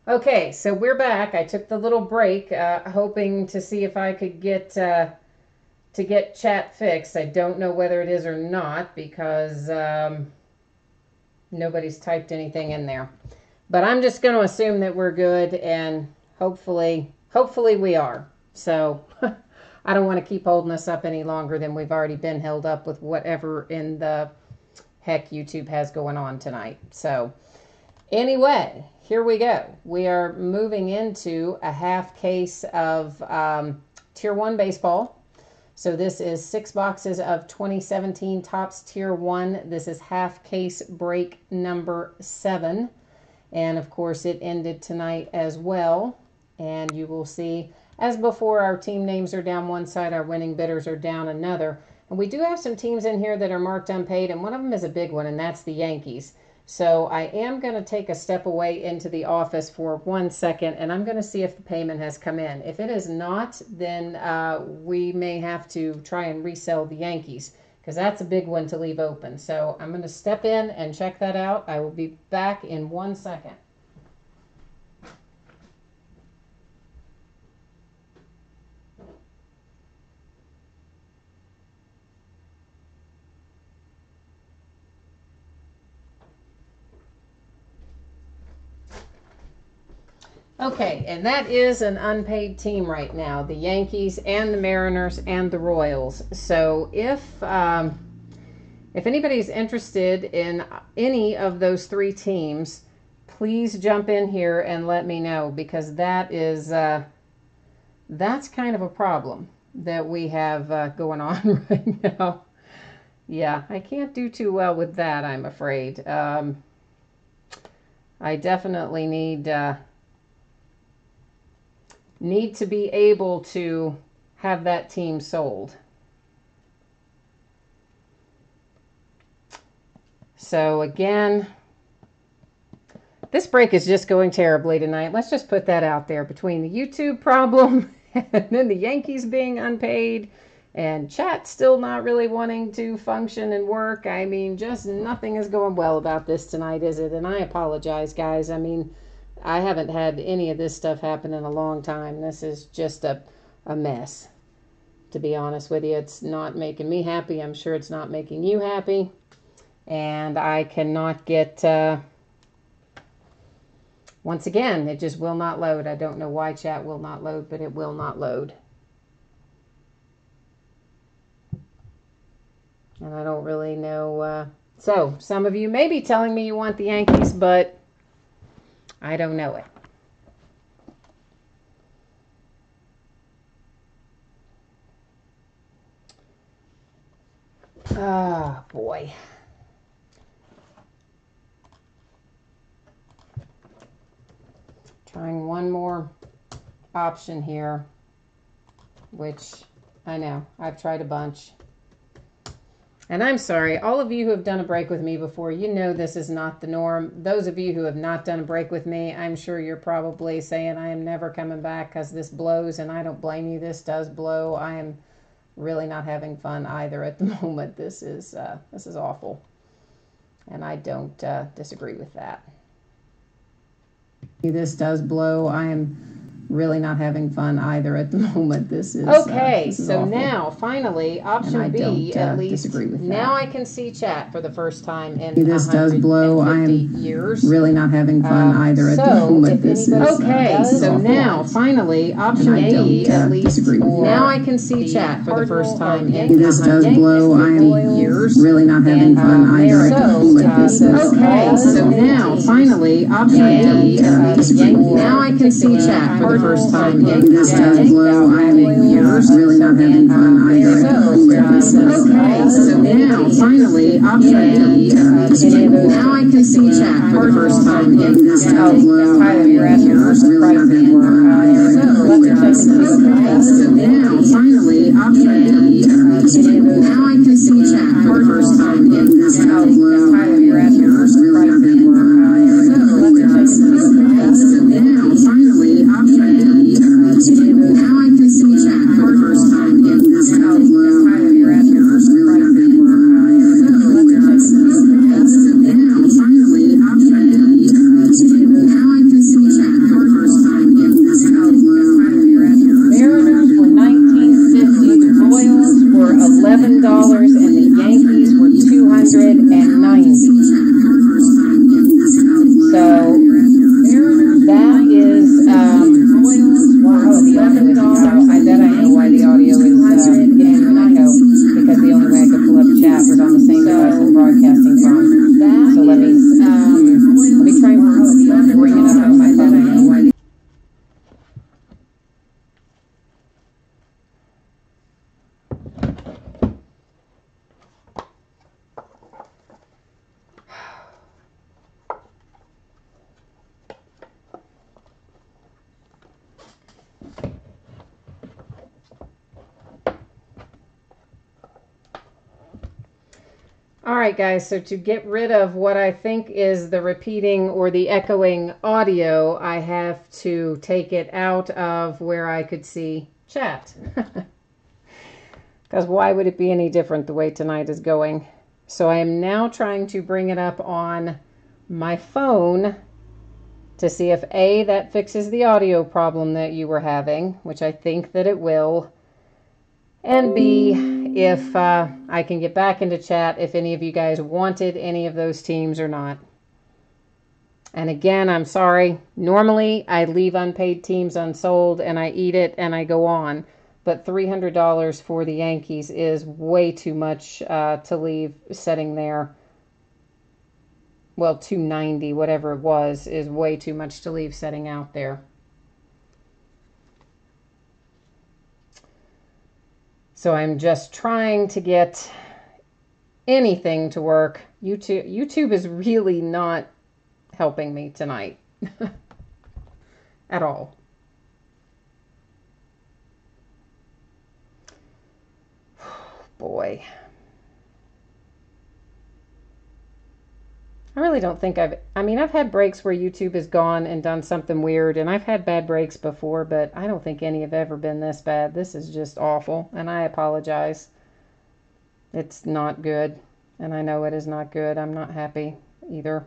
Okay, so we're back. I took the little break, hoping to see if I could get chat fixed. I don't know whether it is or not because nobody's typed anything in there. But I'm just going to assume that we're good, and hopefully we are. So I don't want to keep holding us up any longer than we've already been held up with whatever in the heck YouTube has going on tonight. So anyway, here we go. We are moving into a half case of Tier 1 baseball. So this is 6 boxes of 2017 Topps Tier 1. This is half case break number 7. And of course it ended tonight as well. And you will see, as before, our team names are down one side, our winning bidders are down another. And we do have some teams in here that are marked unpaid, and one of them is a big one, and that's the Yankees. So I am going to take a step away into the office for 1 second, and I'm going to see if the payment has come in. If it is not, then we may have to try and resell the Yankees, because that's a big one to leave open. So I'm going to step in and check that out. I will be back in 1 second. Okay, and that is an unpaid team right now, the Yankees and the Mariners and the Royals. So if anybody's interested in any of those 3 teams, please jump in here and let me know, because that is that's kind of a problem that we have going on right now. Yeah, I can't do too well with that, I'm afraid. I definitely need to be able to have that team sold. So again, this break is just going terribly tonight. Let's just put that out there. Between the YouTube problem and then the Yankees being unpaid and chat still not really wanting to function and work. I mean, just nothing is going well about this tonight, is it? And I apologize, guys. I mean, I haven't had any of this stuff happen in a long time. This is just a mess, to be honest with you. It's not making me happy. I'm sure it's not making you happy. And I cannot get, once again, it just will not load. I don't know why chat will not load, but it will not load. And I don't really know. So some of you may be telling me you want the Yankees, but I don't know it. Oh, boy. Trying one more option here, which I know I've tried a bunch. And I'm sorry, all of you who have done a break with me before, you know this is not the norm. Those of you who have not done a break with me, I'm sure you're probably saying I am never coming back because this blows, and I don't blame you. This does blow. I am really not having fun either at the moment. This is awful, and I don't disagree with that. This does blow. I am really not having fun either at the moment. This is okay. So awful. Now finally option B, at least disagree with now that. I can see chat for the first time in this does blow. I am years. Really not having fun either at the moment. This is okay. So awful. Now finally option A, at least disagree with now that. I can see chat for the first time in this does blow. I am years. Really not having fun either at the moment. This is okay. So now finally option A, at least now I can see chat for the first time in this does blow. I'm years really not having fun either. Okay, so now finally option D. Now I can see chat for the first time in this does blow. I'm years really not having fun either. Okay, so now finally option D. Now I can see chat for the first time in this does blow. I'm years really not having fun either. So now finally option D. Now I can see chat for the first time in this does blow. I'm years really not having fun either. So now finally option D. Now I can see chat for All right, guys, so to get rid of what I think is the repeating or the echoing audio, I have to take it out of where I could see chat. Because why would it be any different the way tonight is going? So I am now trying to bring it up on my phone to see if A, that fixes the audio problem that you were having, which I think that it will, and B, if I can get back into chat if any of you guys wanted any of those teams or not. And again, I'm sorry. Normally, I leave unpaid teams unsold and I eat it and I go on. But $300 for the Yankees is way too much to leave sitting there. Well, $290, whatever it was, is way too much to leave sitting out there. So I'm just trying to get anything to work. YouTube is really not helping me tonight at all. Boy. I really don't think I've had breaks where YouTube has gone and done something weird, and I've had bad breaks before, but I don't think any have ever been this bad. This is just awful, and I apologize. It's not good, and I know it is not good. I'm not happy either.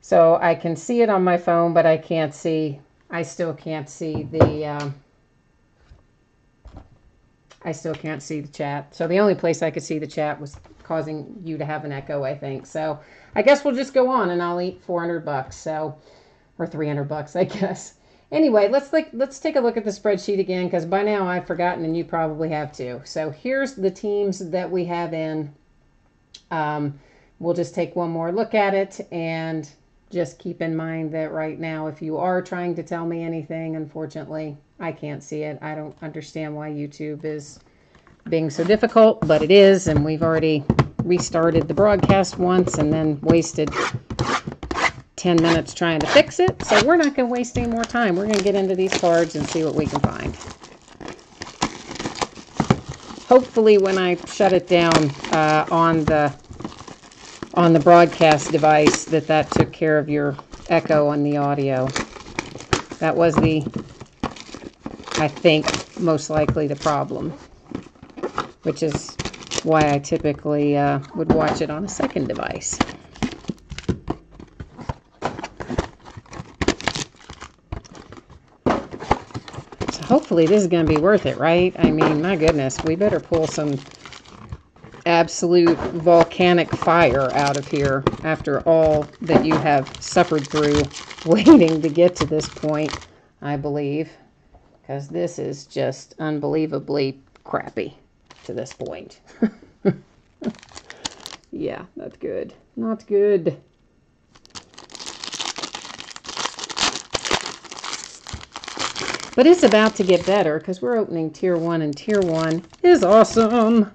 So I can see it on my phone, but I still can't see the chat. So the only place I could see the chat was causing you to have an echo, I think. So I guess we'll just go on and I'll eat $400. So, or $300, I guess. Anyway, let's take a look at the spreadsheet again, because by now I've forgotten and you probably have too. So here's the teams that we have in. We'll just take one more look at it, and just keep in mind that right now, if you are trying to tell me anything, unfortunately, I can't see it. I don't understand why YouTube is being so difficult, but it is, and we've already restarted the broadcast once and then wasted 10 minutes trying to fix it. So we're not going to waste any more time. We're going to get into these cards and see what we can find. Hopefully when I shut it down on the broadcast device, that took care of your echo on the audio. That was I think, most likely the problem, which is why I typically would watch it on a second device. So hopefully this is going to be worth it, right? I mean, my goodness, we better pull some absolute volcanic fire out of here after all that you have suffered through waiting to get to this point, I believe. Because this is just unbelievably crappy to this point. Yeah, not good. Not good. But it's about to get better, because we're opening Tier 1, and Tier 1 is awesome.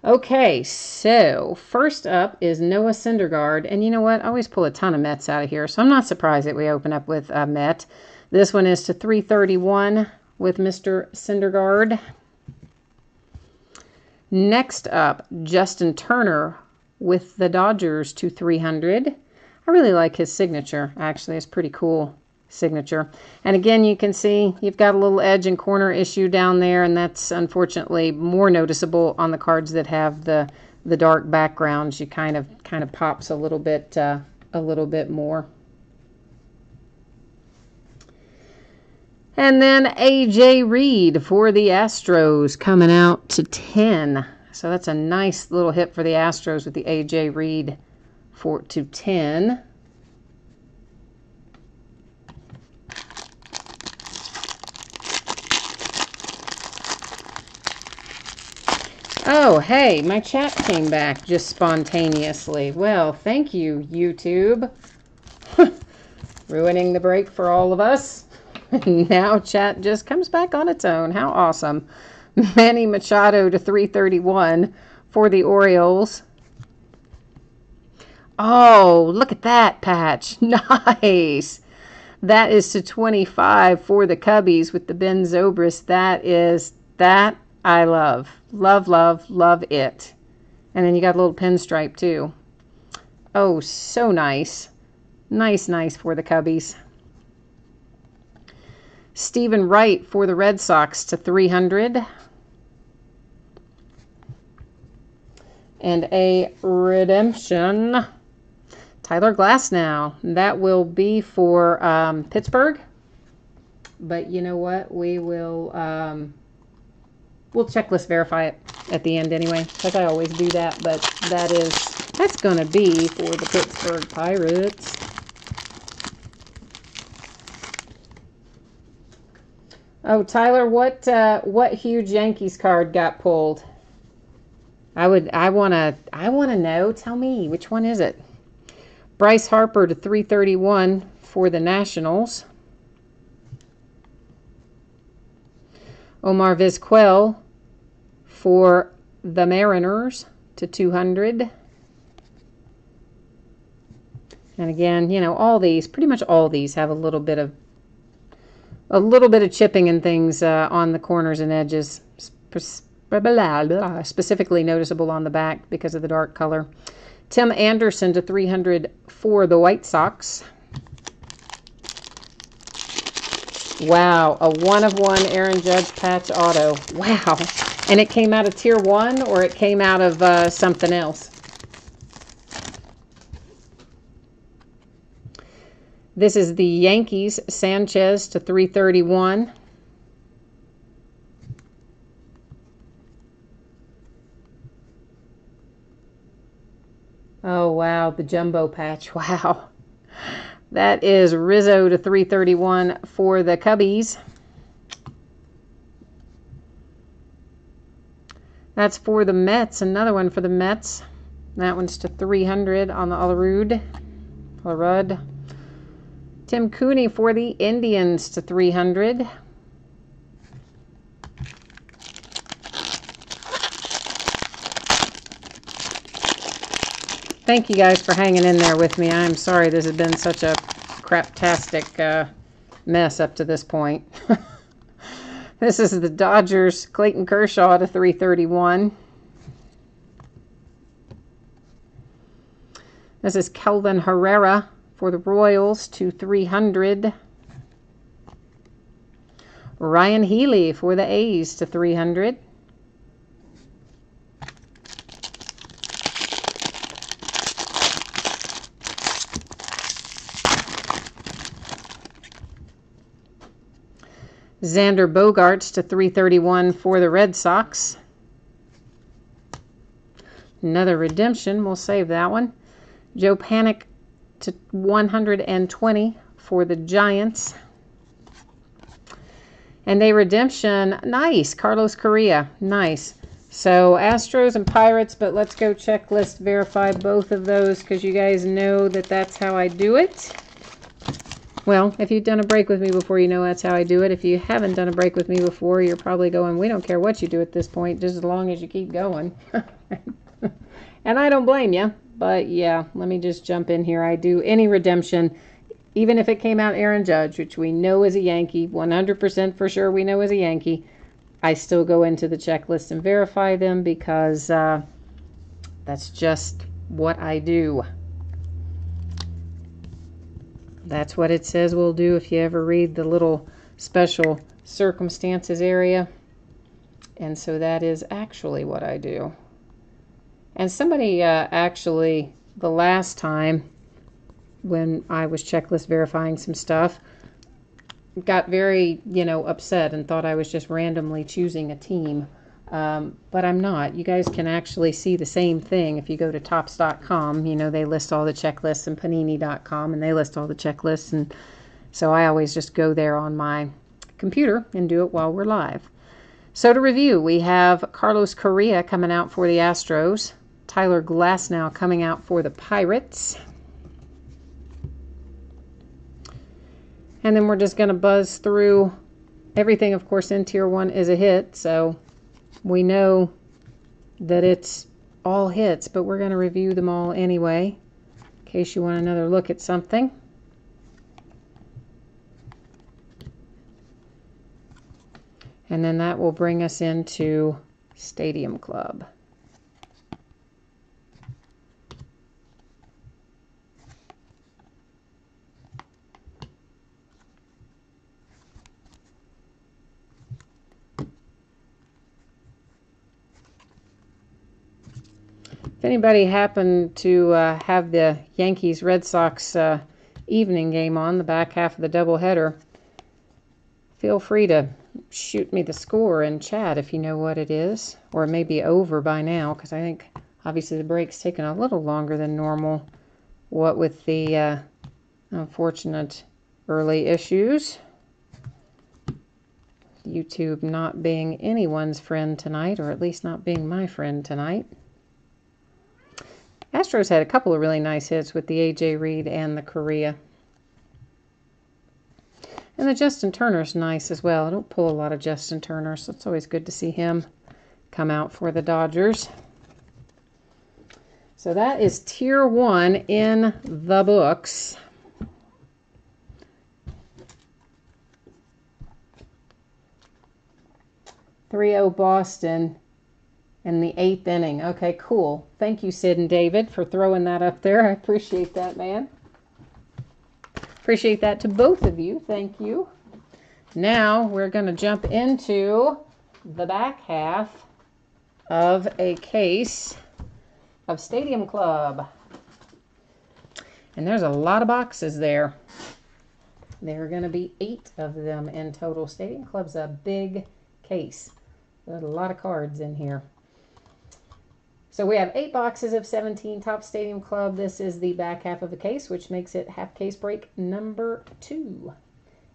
Okay, so first up is Noah Syndergaard. And you know what? I always pull a ton of Mets out of here, so I'm not surprised that we open up with a Met. This one is to 331 with Mr. Syndergaard. Next up, Justin Turner with the Dodgers to 300. I really like his signature, actually. It's pretty cool signature. And again, you can see you've got a little edge and corner issue down there, and that's unfortunately more noticeable on the cards that have the dark backgrounds. You kind of pops a little bit more. And then AJ Reed for the Astros coming out to 10. So that's a nice little hit for the Astros with the AJ Reed to 10. Oh, hey, my chat came back just spontaneously. Well, thank you, YouTube. Ruining the break for all of us. Now chat just comes back on its own. How awesome. Manny Machado to 331 for the Orioles. Oh, look at that patch. Nice. That is to 25 for the Cubbies with the Ben Zobrist. That I love. Love, love, love it. And then you got a little pinstripe too. Oh, so nice. Nice, nice for the Cubbies. Stephen Wright for the Red Sox to 300. And a redemption. Tyler Glasnow. That will be for Pittsburgh. But you know what? We will... we'll checklist verify it at the end anyway, because I always do that, but that's going to be for the Pittsburgh Pirates. Oh, Tyler, what huge Yankees card got pulled? I want to know. Tell me, which one is it? Bryce Harper to 331 for the Nationals. Omar Vizquel for the Mariners to 200. And again, you know, pretty much all these have a little bit of chipping and things on the corners and edges, specifically noticeable on the back because of the dark color. Tim Anderson to 300 for the White Sox. Wow, a 1/1 Aaron Judge patch auto. Wow. And it came out of Tier 1 or it came out of something else? This is the Yankees, Sanchez to 331. Oh, wow, the jumbo patch. Wow. That is Rizzo to 331 for the Cubbies. That's for the Mets. Another one for the Mets. That one's to 300 on the Alarud. Tim Cooney for the Indians to 300. Thank you guys for hanging in there with me. I'm sorry this has been such a craptastic mess up to this point. This is the Dodgers, Clayton Kershaw to 331. This is Kelvin Herrera for the Royals to 300. Ryan Healy for the A's to 300. Xander Bogaerts to 331 for the Red Sox. Another redemption. We'll save that one. Joe Panik to 120 for the Giants. And a redemption. Nice. Carlos Correa. Nice. So Astros and Pirates, but let's go checklist verify both of those because you guys know that that's how I do it. Well, if you've done a break with me before, you know that's how I do it. If you haven't done a break with me before, you're probably going, we don't care what you do at this point, just as long as you keep going. And I don't blame you. But yeah, let me just jump in here. I do any redemption, even if it came out Aaron Judge, which we know is a Yankee, 100% for sure we know is a Yankee. I still go into the checklist and verify them because that's just what I do. That's what it says we'll do if you ever read the little special circumstances area. And so that is actually what I do. And somebody actually, the last time when I was checklist verifying some stuff, got very, upset and thought I was just randomly choosing a team. But I'm not. You guys can actually see the same thing if you go to Topps.com. They list all the checklists, and Panini.com, and they list all the checklists. And so I always just go there on my computer and do it while we're live. So to review, we have Carlos Correa coming out for the Astros. Tyler Glasnow coming out for the Pirates. And then we're just going to buzz through everything. Of course, in Tier 1 is a hit, so we know that it's all hits, but we're going to review them all anyway, in case you want another look at something. And then that will bring us into Stadium Club. If anybody happened to have the Yankees-Red Sox evening game on, the back half of the doubleheader, feel free to shoot me the score in chat if you know what it is. Or it may be over by now, because I think obviously the break's taken a little longer than normal, what with the unfortunate early issues. YouTube not being anyone's friend tonight, or at least not being my friend tonight. Astros had a couple of really nice hits with the A.J. Reed and the Correa. And the Justin Turner's nice as well. I don't pull a lot of Justin Turner, so it's always good to see him come out for the Dodgers. So that is Tier 1 in the books. .3-0 Boston. In the 8th inning. Okay, cool. Thank you, Sid and David, for throwing that up there. I appreciate that, man. Appreciate that to both of you. Thank you. Now we're going to jump into the back half of a case of Stadium Club. And there's a lot of boxes there. There are going to be 8 of them in total. Stadium Club's a big case. There's a lot of cards in here. So we have 8 boxes of 17 Topps Stadium Club. This is the back half of the case, which makes it half case break number 2.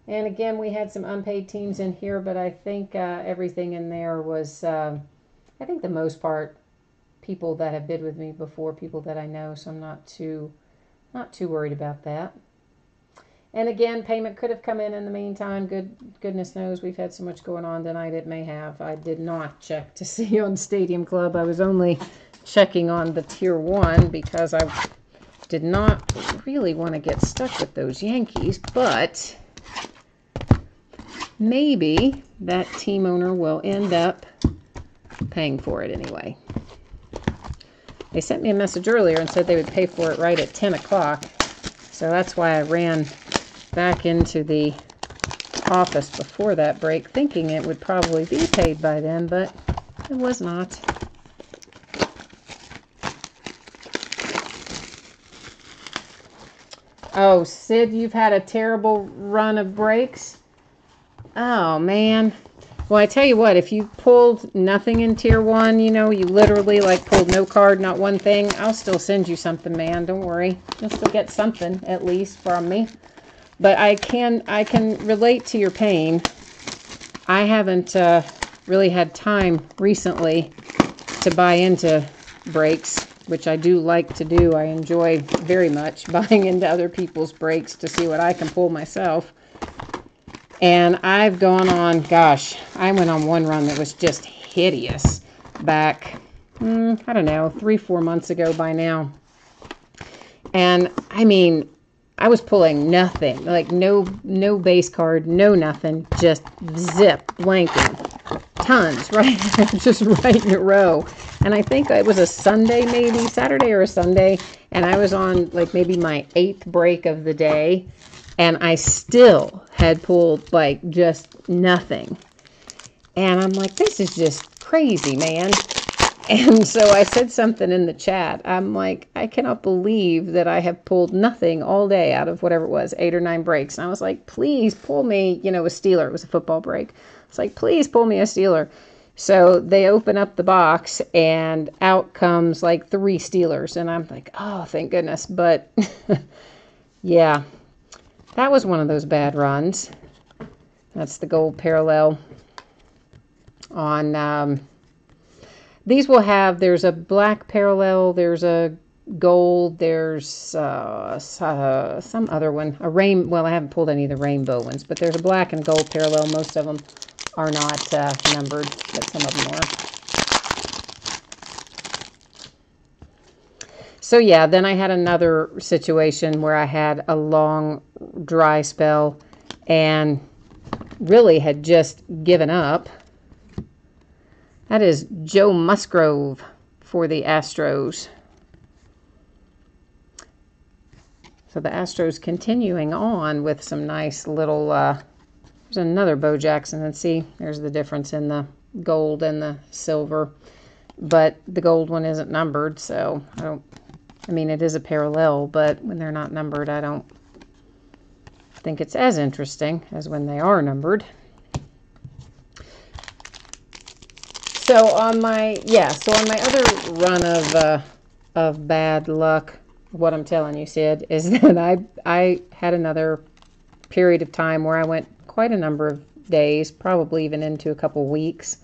And again, we had some unpaid teams in here, but I think everything in there was, I think the most part, people that have bid with me before, people that I know, so I'm not too worried about that. And again, payment could have come in the meantime. Goodness knows we've had so much going on tonight, it may have. I did not check to see on Stadium Club. I was only checking on the Tier 1 because I did not really want to get stuck with those Yankees, but maybe that team owner will end up paying for it anyway. They sent me a message earlier and said they would pay for it right at 10 o'clock, so that's why I ran back into the office before that break, thinking it would probably be paid by then, but it was not. Oh, Sid, you've had a terrible run of breaks? Oh, man. Well, I tell you what, if you pulled nothing in Tier 1, you know, you literally, like, pulled no card, not one thing, I'll still send you something, man. Don't worry. You'll still get something, at least, from me. But I can relate to your pain. I haven't really had time recently to buy into breaks, which I do like to do. I enjoy very much buying into other people's breaks to see what I can pull myself. And I've gone on, gosh, I went on one run that was just hideous back, I don't know, 3-4 months ago by now. And I mean, I was pulling nothing, like no base card, no nothing, just zip, blanking, tons, right, just right in a row. And I think it was a Sunday, maybe Saturday or a Sunday, and I was on like maybe my 8th break of the day, and I still had pulled like just nothing. And I'm like, this is just crazy, man. And so I said something in the chat. I'm like, I cannot believe that I have pulled nothing all day out of whatever it was, 8 or 9 breaks. And I was like, please pull me, you know, a Steeler. It was a football break. It's like, please pull me a Steeler. So they open up the box and out comes like 3 Steelers. And I'm like, oh, thank goodness. But yeah, that was one of those bad runs. That's the gold parallel on... these will have, there's a black parallel, there's a gold, there's some other one, well, I haven't pulled any of the rainbow ones, but there's a black and gold parallel. Most of them are not numbered, but some of them are. So yeah, then I had another situation where I had a long dry spell and really had just given up That is Joe Musgrove for the Astros. So the Astros continuing on with some nice little, there's another Bo Jackson, and see, there's the difference in the gold and the silver, but the gold one isn't numbered, so I mean, it is a parallel, but when they're not numbered, I don't think it's as interesting as when they are numbered. So on my other run of bad luck, what I'm telling you, Sid, is that I had another period of time where I went quite a number of days, probably even into a couple weeks,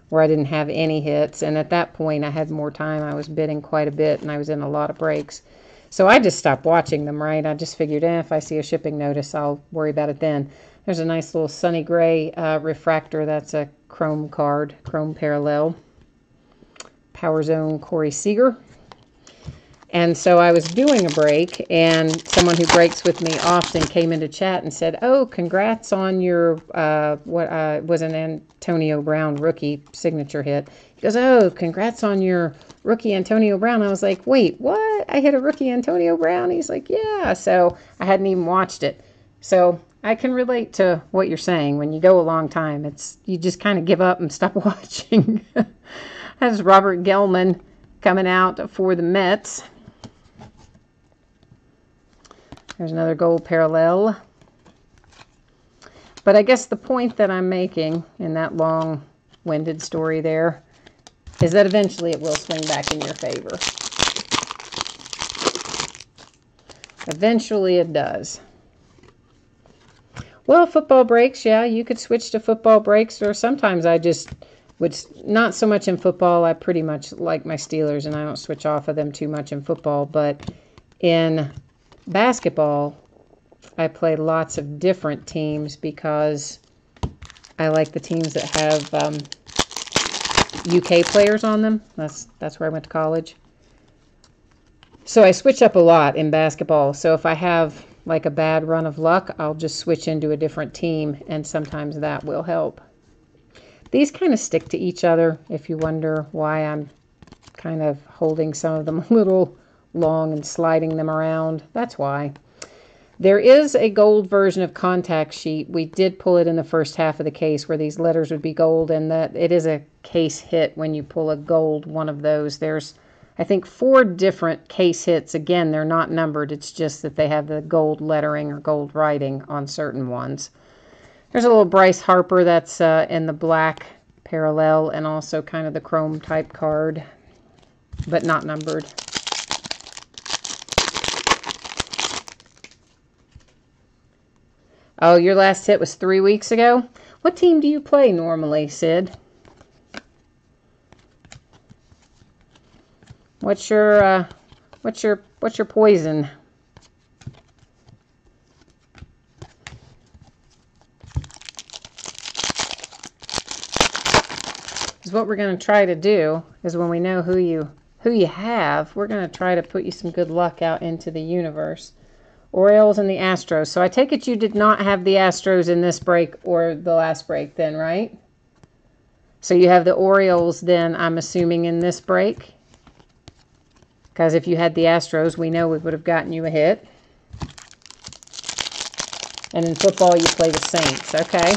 where I didn't have any hits. And at that point, I had more time. I was bidding quite a bit, and I was in a lot of breaks. So I just stopped watching them, right? I just figured, if I see a shipping notice, I'll worry about it then. There's a nice little Sonny Gray refractor. That's a chrome card, chrome parallel. Power Zone Corey Seager. And so I was doing a break, and someone who breaks with me often came into chat and said, "Oh, congrats on your, was an Antonio Brown rookie signature hit." He goes, "Oh, congrats on your rookie Antonio Brown." I was like, "Wait, what? I hit a rookie Antonio Brown?" He's like, "Yeah." So I hadn't even watched it. So I can relate to what you're saying. When you go a long time, you just kind of give up and stop watching. That's Robert Gelman coming out for the Mets. There's another gold parallel. But I guess the point that I'm making in that long-winded story there is that eventually it will swing back in your favor. Eventually it does. Well, football breaks, yeah, you could switch to football breaks, or sometimes I just would, not so much in football. I pretty much like my Steelers, and I don't switch off of them too much in football, but in basketball, I play lots of different teams because I like the teams that have UK players on them. That's where I went to college. So I switch up a lot in basketball. So if I have like a bad run of luck, I'll just switch into a different team, and sometimes that will help. These kind of stick to each other, if you wonder why I'm kind of holding some of them a little long and sliding them around. That's why. There is a gold version of Contact Sheet. We did pull it in the first half of the case where these letters would be gold, and that it is a case hit when you pull a gold one of those. There's, I think, 4 different case hits. Again, they're not numbered. It's just that they have the gold lettering or gold writing on certain ones. There's a little Bryce Harper that's in the black parallel, and also kind of the chrome type card, but not numbered. Oh, your last hit was 3 weeks ago? What team do you play normally, Sid? What's your poison? Because what we're going to try to do is when we know who you have, we're going to try to put you some good luck out into the universe. Orioles and the Astros. So I take it you did not have the Astros in this break or the last break then, right? So you have the Orioles then, I'm assuming, in this break. Because if you had the Astros, we know we would have gotten you a hit. And in football, you play the Saints, okay?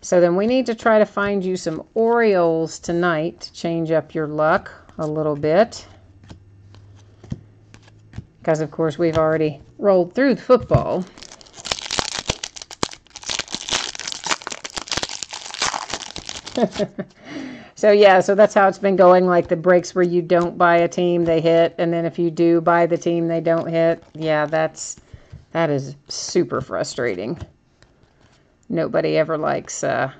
So then we need to try to find you some Orioles tonight to change up your luck a little bit. Because, of course, we've already rolled through the football. So, yeah, so that's how it's been going, like the breaks where you don't buy a team, they hit. And then if you do buy the team, they don't hit. Yeah, that is super frustrating. Nobody ever likes that.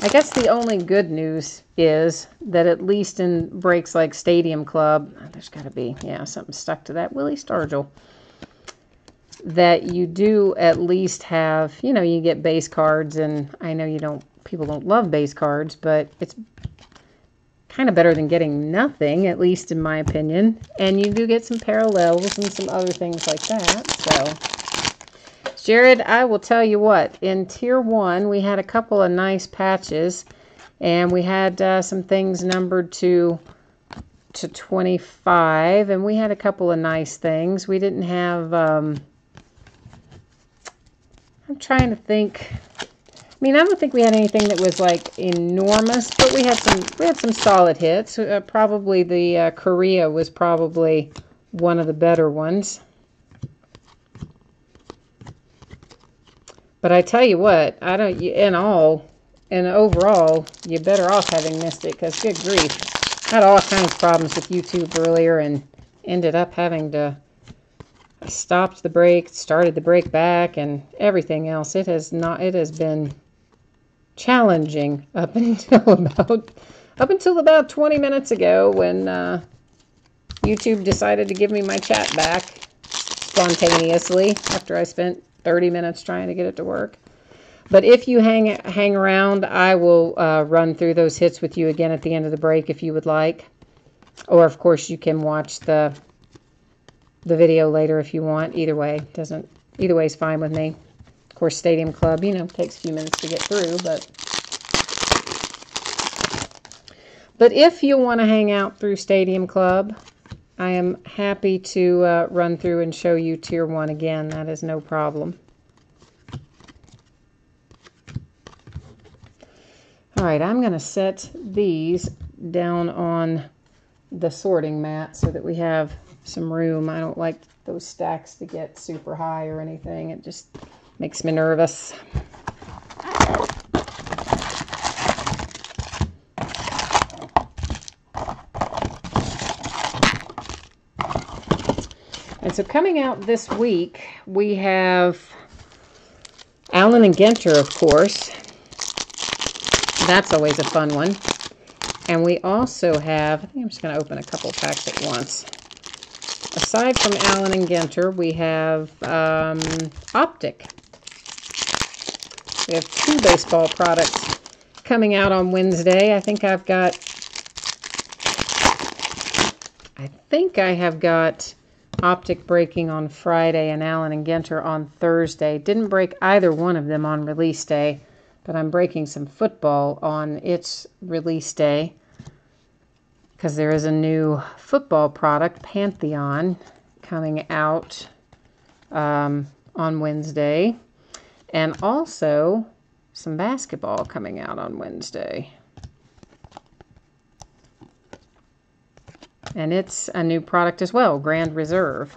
I guess the only good news is that at least in breaks like Stadium Club, there's got to be, something stuck to that Willie Stargell, that you do at least have, you get base cards, and I know people don't love base cards, but it's kind of better than getting nothing, at least in my opinion. And you do get some parallels and some other things like that. So, Jared, I will tell you what, in Tier 1, we had a couple of nice patches, and we had some things numbered to 25, and we had a couple of nice things. We didn't have, I'm trying to think. I mean, I don't think we had anything that was like enormous, but we had some solid hits. Probably the Korea was probably one of the better ones. But I tell you what, overall, you're better off having missed it, because good grief, I had all kinds of problems with YouTube earlier and ended up having to stop the break, started the break back, and everything else. It has been challenging up until about 20 minutes ago, when YouTube decided to give me my chat back spontaneously after I spent 30 minutes trying to get it to work. But if you hang around, I will run through those hits with you again at the end of the break if you would like. Or of course you can watch the video later if you want. Either way is fine with me. Of course, Stadium Club, takes a few minutes to get through, but if you want to hang out through Stadium Club, I am happy to run through and show you Tier 1 again. That is no problem. All right, I'm going to set these down on the sorting mat so that we have some room. I don't like those stacks to get super high or anything. It just makes me nervous. And so coming out this week, we have Allen & Ginter, of course. That's always a fun one. And we also have, I think I'm just going to open a couple packs at once. Aside from Allen & Ginter, we have Optic. We have 2 baseball products coming out on Wednesday. I think I have got Optic breaking on Friday and Allen & Ginter on Thursday. Didn't break either one of them on release day, but I'm breaking some football on its release day, because there is a new football product, Pantheon, coming out on Wednesday. And also some basketball coming out on Wednesday. And it's a new product as well, Grand Reserve.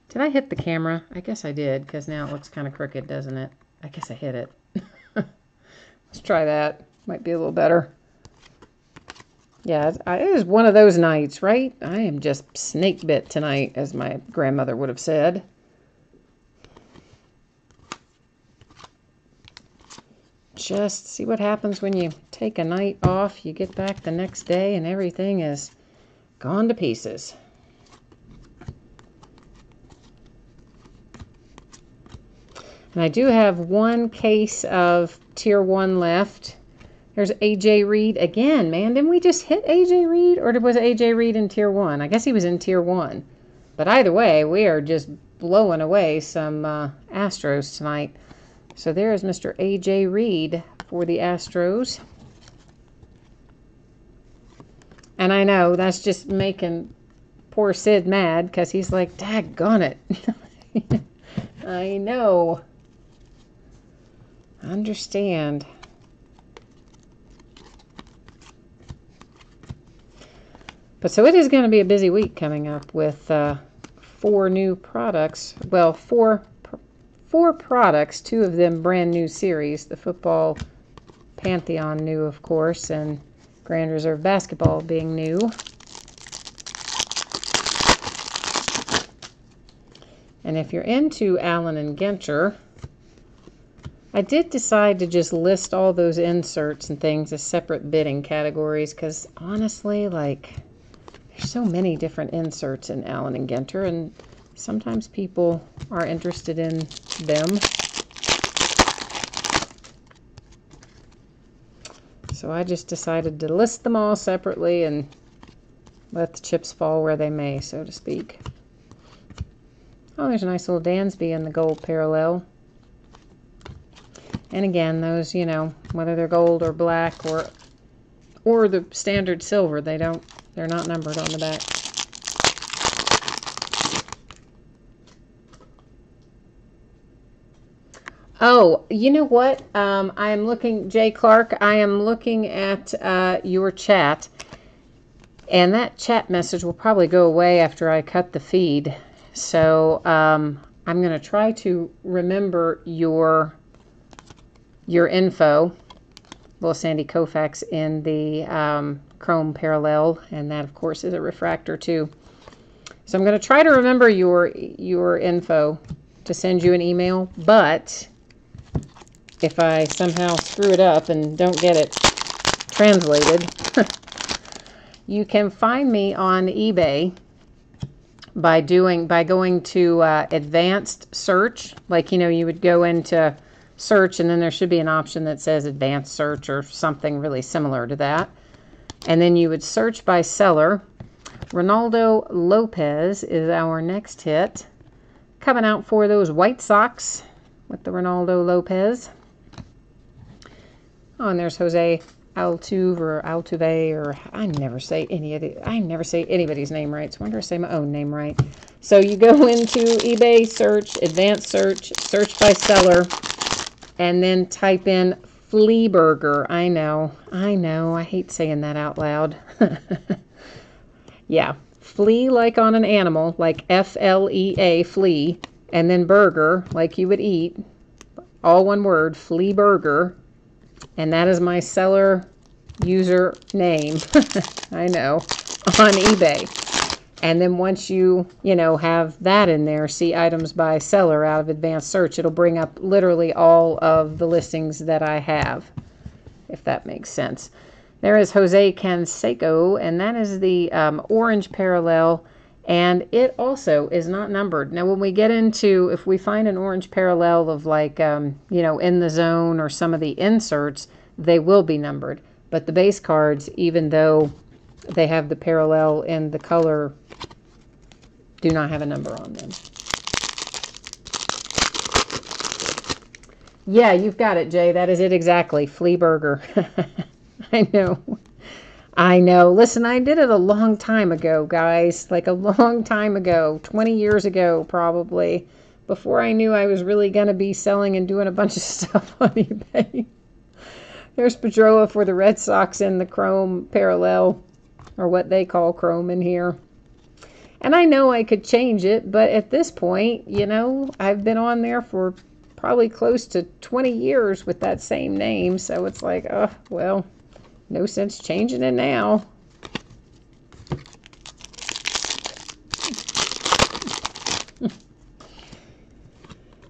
Did I hit the camera? I guess I did, because now it looks kind of crooked, doesn't it? I guess I hit it. Let's try that. Might be a little better. Yeah, it was one of those nights, right? I am just snake bit tonight, as my grandmother would have said. Just see what happens when you take a night off. You get back the next day and everything is gone to pieces. And I do have one case of Tier 1 left. There's A.J. Reed again, man. Didn't we just hit A.J. Reed? Or was A.J. Reed in Tier 1? I guess he was in Tier 1. But either way, we are just blowing away some Astros tonight. So there is Mr. A.J. Reed for the Astros. And I know that's just making poor Sid mad, because he's like, daggone it. I know. I understand. But so it is going to be a busy week coming up with 4 new products. Well, four products, 2 of them brand new series. The football Pantheon new, of course, and Grand Reserve basketball being new. And if you're into Allen & Ginter, I did decide to just list all those inserts and things as separate bidding categories, because honestly, like, there's so many different inserts in Allen & Ginter, and sometimes people are interested in them. So I just decided to list them all separately and let the chips fall where they may, so to speak. Oh, there's a nice little Dansby in the gold parallel. And again, those, you know, whether they're gold or black or the standard silver, they're not numbered on the back. Oh, you know what? I am looking, Jay Clark, I am looking at your chat, and that chat message will probably go away after I cut the feed. So I'm going to try to remember your info, little Sandy Koufax in the chrome parallel, and that, of course, is a refractor too. So I'm going to try to remember your info to send you an email, but if I somehow screw it up and don't get it translated, you can find me on eBay by going to advanced search. Like, you know, you would go into search and then there should be an option that says advanced search or something really similar to that. And then you would search by seller. Ronaldo Lopez is our next hit. Coming out for those White Sox with the Ronaldo Lopez. Oh, and there's Jose Altuve or Altuve, or I never say anybody's name right. So I wonder if I say my own name right. So you go into eBay, search, advanced search, search by seller, and then type in Fleaburger. I know, I hate saying that out loud. Yeah, flea like on an animal, like F-L-E-A, flea, and then burger, like you would eat, all one word, Fleaburger. And that is my seller user name, I know, on eBay. And then once you have that in there, see items by seller out of advanced search, it'll bring up literally all of the listings that I have, if that makes sense. There is Jose Canseco, and that is the orange parallel, and it also is not numbered. Now, when we get into, if we find an orange parallel of like, in the zone or some of the inserts, they will be numbered. But the base cards, even though they have the parallel in the color, do not have a number on them. Yeah, you've got it, Jay. That is it exactly. Fleaburger. I know. Listen, I did it a long time ago, guys. Like a long time ago. 20 years ago, probably. Before I knew I was really going to be selling and doing a bunch of stuff on eBay. There's Pedroia for the Red Sox in the chrome parallel, or what they call chrome in here. And I know I could change it, but at this point, I've been on there for probably close to 20 years with that same name. So it's like, oh, well, no sense changing it now.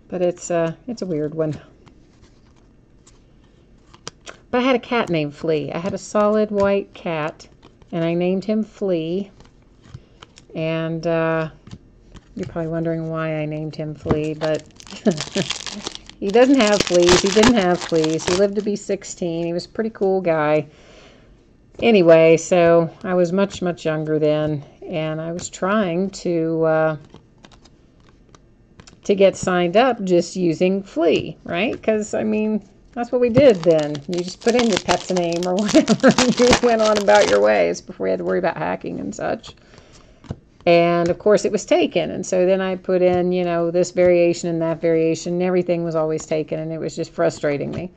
But it's a weird one. But I had a cat named Flea. I had a solid white cat, and I named him Flea. And you're probably wondering why I named him Flea, but he doesn't have fleas. He didn't have fleas. He lived to be 16. He was a pretty cool guy. Anyway, so I was much, much younger then, and I was trying to get signed up just using Flea, right? Because, I mean, that's what we did then. You just put in your pet's name or whatever, and you went on about your ways before we had to worry about hacking and such. And, of course, it was taken. And so then I put in, this variation and that variation, and everything was always taken, and it was just frustrating me.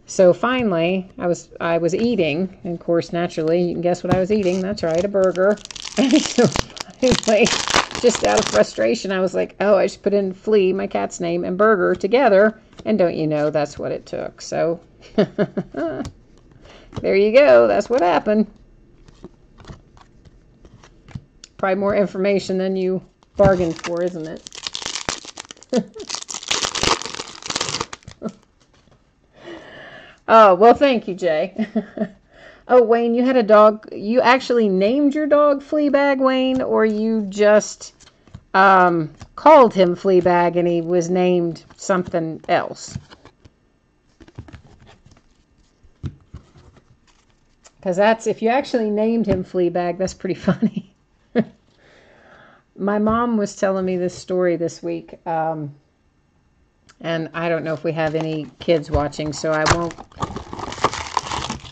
So finally, I was eating, and of course, naturally, you can guess what I was eating. That's right, a burger. And so finally, just out of frustration, I was like, oh, I should put in Flea, my cat's name, and burger together. And don't you know, that's what it took. So there you go. That's what happened. Probably more information than you bargained for, isn't it? Oh, well, thank you, Jay. Oh, Wayne, you had a dog. You actually named your dog Fleabag, Wayne, or you just called him Fleabag and he was named something else? Because that's, if you actually named him Fleabag, that's pretty funny. My mom was telling me this story this week. And I don't know if we have any kids watching, so I won't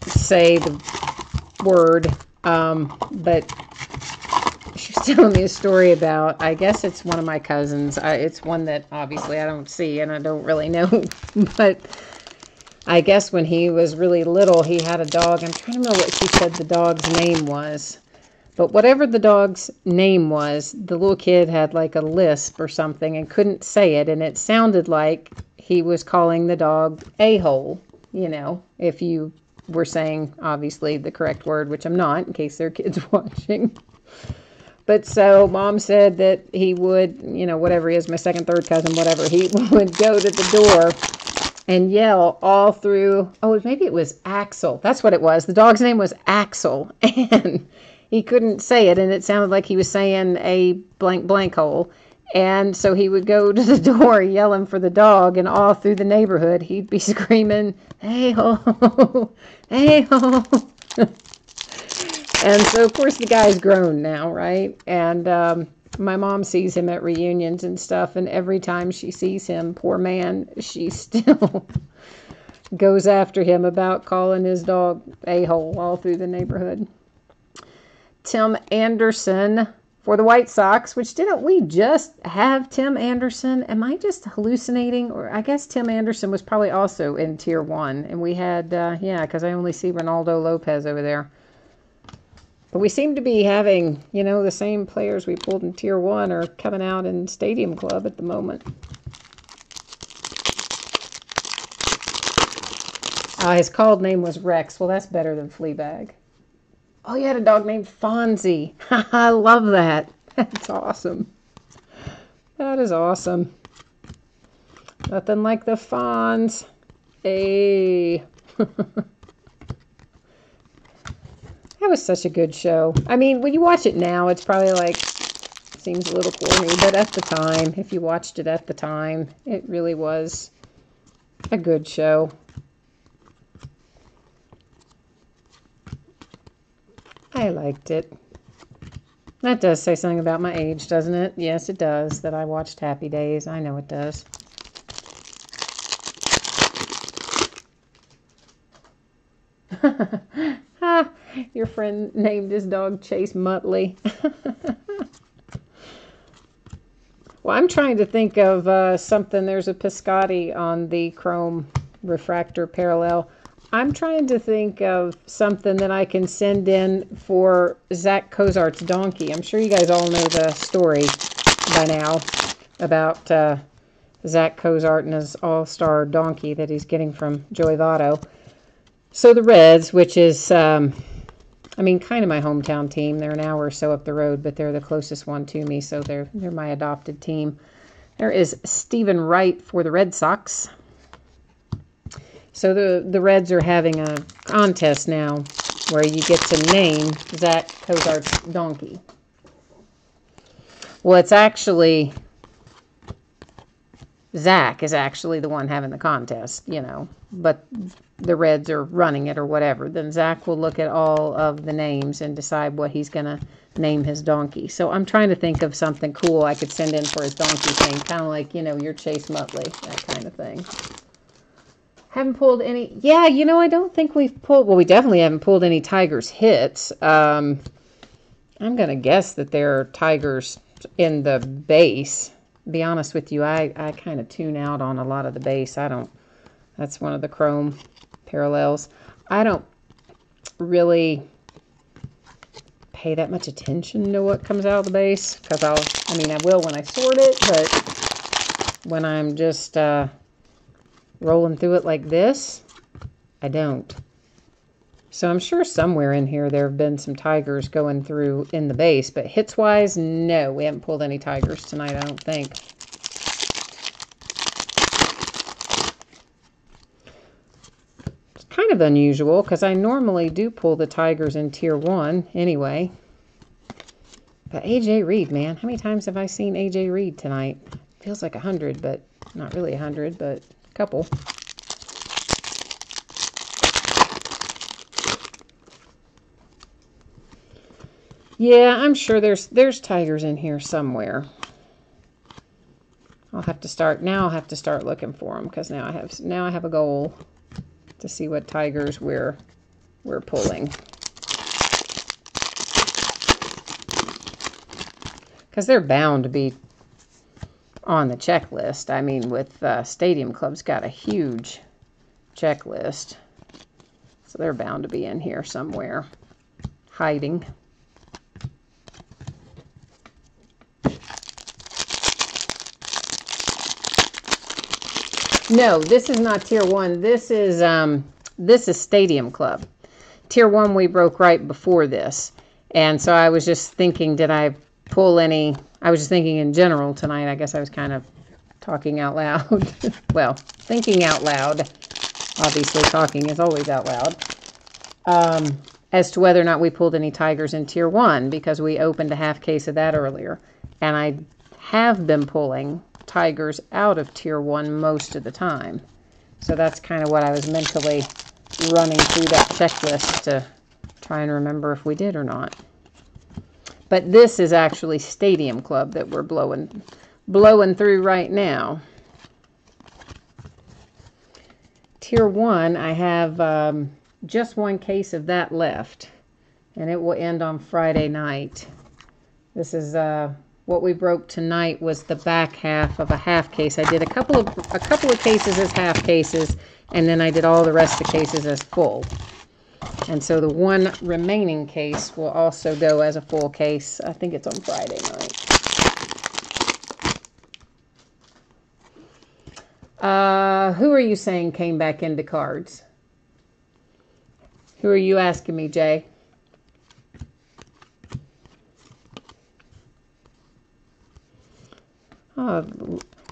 say the word. But she was telling me a story about, I guess it's one of my cousins. It's one that obviously I don't see and I don't really know. But I guess when he was really little, he had a dog. I'm trying to remember what she said the dog's name was. But whatever the dog's name was, the little kid had like a lisp or something and couldn't say it. And it sounded like he was calling the dog a-hole, you know, if you were saying, obviously, the correct word, which I'm not, in case there are kids watching. But so Mom said that he would, you know, whatever he is, my second, third cousin, whatever, he would go to the door and yell all through, oh, maybe it was Axel. That's what it was. The dog's name was Axel. And he couldn't say it, and it sounded like he was saying a blank, blank hole. And so he would go to the door yelling for the dog, and all through the neighborhood, he'd be screaming, hey-ho, hey-ho. And so, of course, the guy's grown now, right? And my mom sees him at reunions and stuff, and every time she sees him, poor man, she still goes after him about calling his dog a-hole all through the neighborhood. Tim Anderson for the White Sox, which didn't we just have Tim Anderson? Am I just hallucinating? Or I guess Tim Anderson was probably also in Tier 1. And we had, yeah, because I only see Ronaldo Lopez over there. But we seem to be having, you know, the same players we pulled in Tier 1 are coming out in Stadium Club at the moment. His called name was Rex. Well, that's better than Fleabag. Oh, you had a dog named Fonzie. I love that. That's awesome. That is awesome. Nothing like the Fonz. Hey. That was such a good show. I mean, when you watch it now, it's probably like, seems a little corny, but at the time, if you watched it at the time, it really was a good show. I liked it. That does say something about my age, doesn't it? Yes, it does, that I watched Happy Days. I know it does. Your friend named his dog Chase Muttley. Well, I'm trying to think of something. There's a Piscotti on the chrome refractor parallel. I'm trying to think of something that I can send in for Zach Cozart's donkey. I'm sure you guys all know the story by now about Zach Cozart and his all-star donkey that he's getting from Joey Votto. So the Reds, which is, I mean, kind of my hometown team. They're an hour or so up the road, but they're the closest one to me, so they're my adopted team. There is Stephen Wright for the Red Sox. So the Reds are having a contest now where you get to name Zach Cozart's donkey. Well, it's actually, Zach is actually the one having the contest, you know, but the Reds are running it or whatever. Then Zach will look at all of the names and decide what he's going to name his donkey. So I'm trying to think of something cool I could send in for his donkey thing, kind of like, you know, your Chase Muttley, that kind of thing. Haven't pulled any. Yeah, you know, I don't think we've pulled. Well, we definitely haven't pulled any Tigers hits. I'm going to guess that there are Tigers in the base. To be honest with you, I kind of tune out on a lot of the base. I don't. That's one of the chrome parallels. I don't really pay that much attention to what comes out of the base. Because I mean, I will when I sort it. But when I'm just rolling through it like this, I don't. So I'm sure somewhere in here there have been some Tigers going through in the base, but hits-wise, no, we haven't pulled any Tigers tonight, I don't think. It's kind of unusual, because I normally do pull the Tigers in Tier 1 anyway. But A.J. Reed, man, how many times have I seen A.J. Reed tonight? Feels like 100, but not really 100, but couple. Yeah, I'm sure there's tigers in here somewhere. I'll have to start looking for them because now I have a goal to see what tigers we're pulling. Because they're bound to be on the checklist. I mean, with Stadium Club's got a huge checklist. So they're bound to be in here somewhere, hiding. No, this is not Tier 1. This is Stadium Club. Tier 1 we broke right before this. And so I was just thinking, did I pull any? I was just thinking in general tonight. I guess I was kind of talking out loud. Well, thinking out loud. Obviously, talking is always out loud. As to whether or not we pulled any tigers in Tier 1, because we opened a half case of that earlier. And I have been pulling tigers out of Tier 1 most of the time. So that's kind of what I was mentally running through that checklist to try and remember if we did or not. But this is actually Stadium Club that we're blowing through right now. Tier 1, I have just one case of that left, and it will end on Friday night. This is what we broke tonight was the back half of a half case. I did a couple of cases as half cases, and then I did all the rest of the cases as full. And so the one remaining case will also go as a full case. I think it's on Friday night. Who are you saying came back into cards? Who are you asking me, Jay?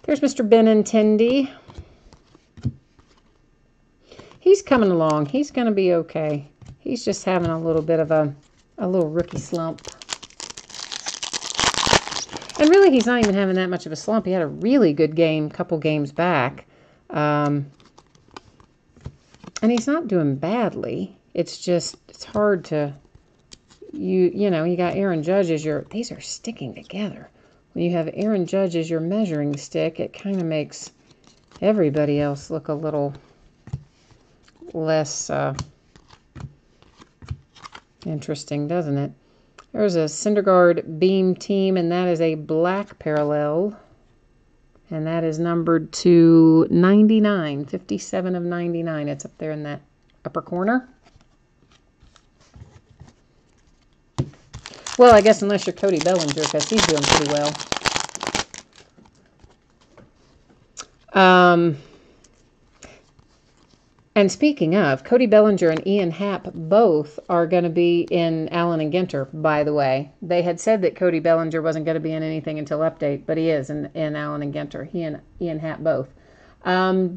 There's Mr. Benintendi. He's coming along. He's going to be okay. He's just having a little bit of a little rookie slump. And really, he's not even having that much of a slump. He had a really good game, couple games back. And he's not doing badly. It's just, it's hard to, you know, you got Aaron Judge as your, these are sticking together. When you have Aaron Judge as your measuring stick, it kind of makes everybody else look a little less interesting, doesn't it? There's a Syndergaard Beam Team, and that is a black parallel. And that is numbered to 99, 57 of 99. It's up there in that upper corner. Well, I guess unless you're Cody Bellinger, because he's doing pretty well. And speaking of, Cody Bellinger and Ian Happ both are going to be in Allen and Ginter, by the way. They had said that Cody Bellinger wasn't going to be in anything until update, but he is in Allen and Ginter. He and Ian Happ both.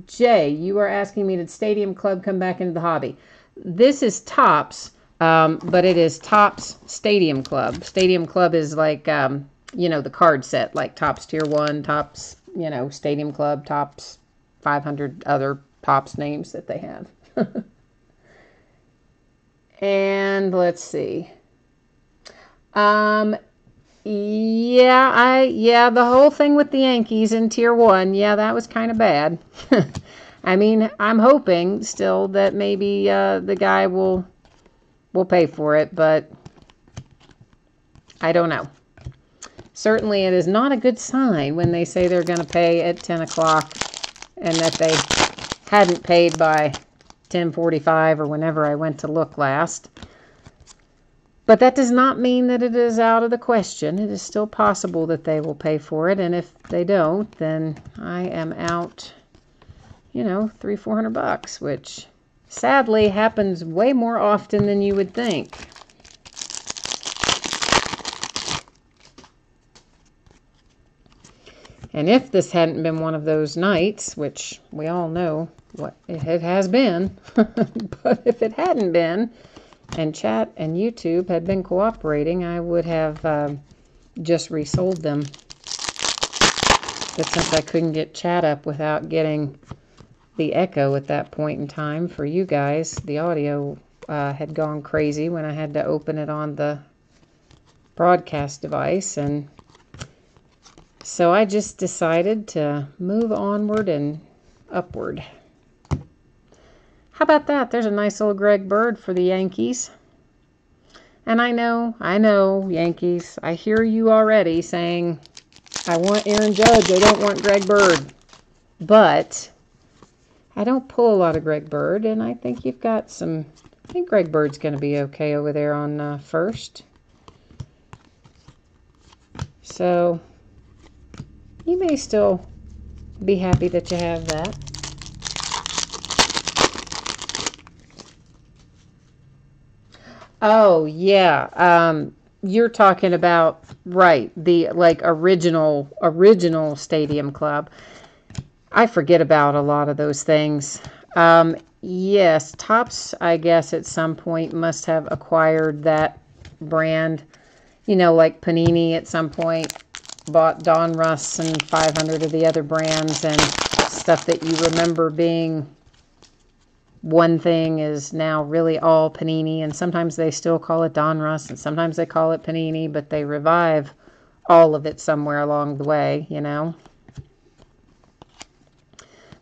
Jay, you are asking me, did Stadium Club come back into the hobby? This is Topps, but it is Topps Stadium Club. Stadium Club is like, you know, the card set, like Topps Tier 1, Topps, you know, Stadium Club, Topps 500 other Topps names that they have. And let's see. Yeah, the whole thing with the Yankees in Tier 1, yeah, that was kind of bad. I mean, I'm hoping still that maybe the guy will pay for it, but I don't know. Certainly it is not a good sign when they say they're going to pay at 10 o'clock and that they hadn't paid by 10:45 or whenever I went to look last. But that does not mean that it is out of the question. It is still possible that they will pay for it, and if they don't, then I am out, you know, $300-400, which sadly happens way more often than you would think. And if this hadn't been one of those nights, which we all know what it has been, but if it hadn't been, and chat and YouTube had been cooperating, I would have just resold them. But since I couldn't get chat up without getting the echo at that point in time for you guys, the audio had gone crazy when I had to open it on the broadcast device. And so I just decided to move onward and upward. How about that? There's a nice little Greg Bird for the Yankees. And I know, Yankees, I hear you already saying, I want Aaron Judge, I don't want Greg Bird. But I don't pull a lot of Greg Bird, and I think you've got some, I think Greg Bird's going to be okay over there on first. So you may still be happy that you have that. Oh, yeah. You're talking about, right, the like original Stadium Club. I forget about a lot of those things. Yes, Topps, I guess, at some point must have acquired that brand. You know, like Panini at some point bought Don Russ and 500 of the other brands, and stuff that you remember being one thing is now really all Panini, and sometimes they still call it Don Russ, and sometimes they call it Panini, but they revive all of it somewhere along the way, you know.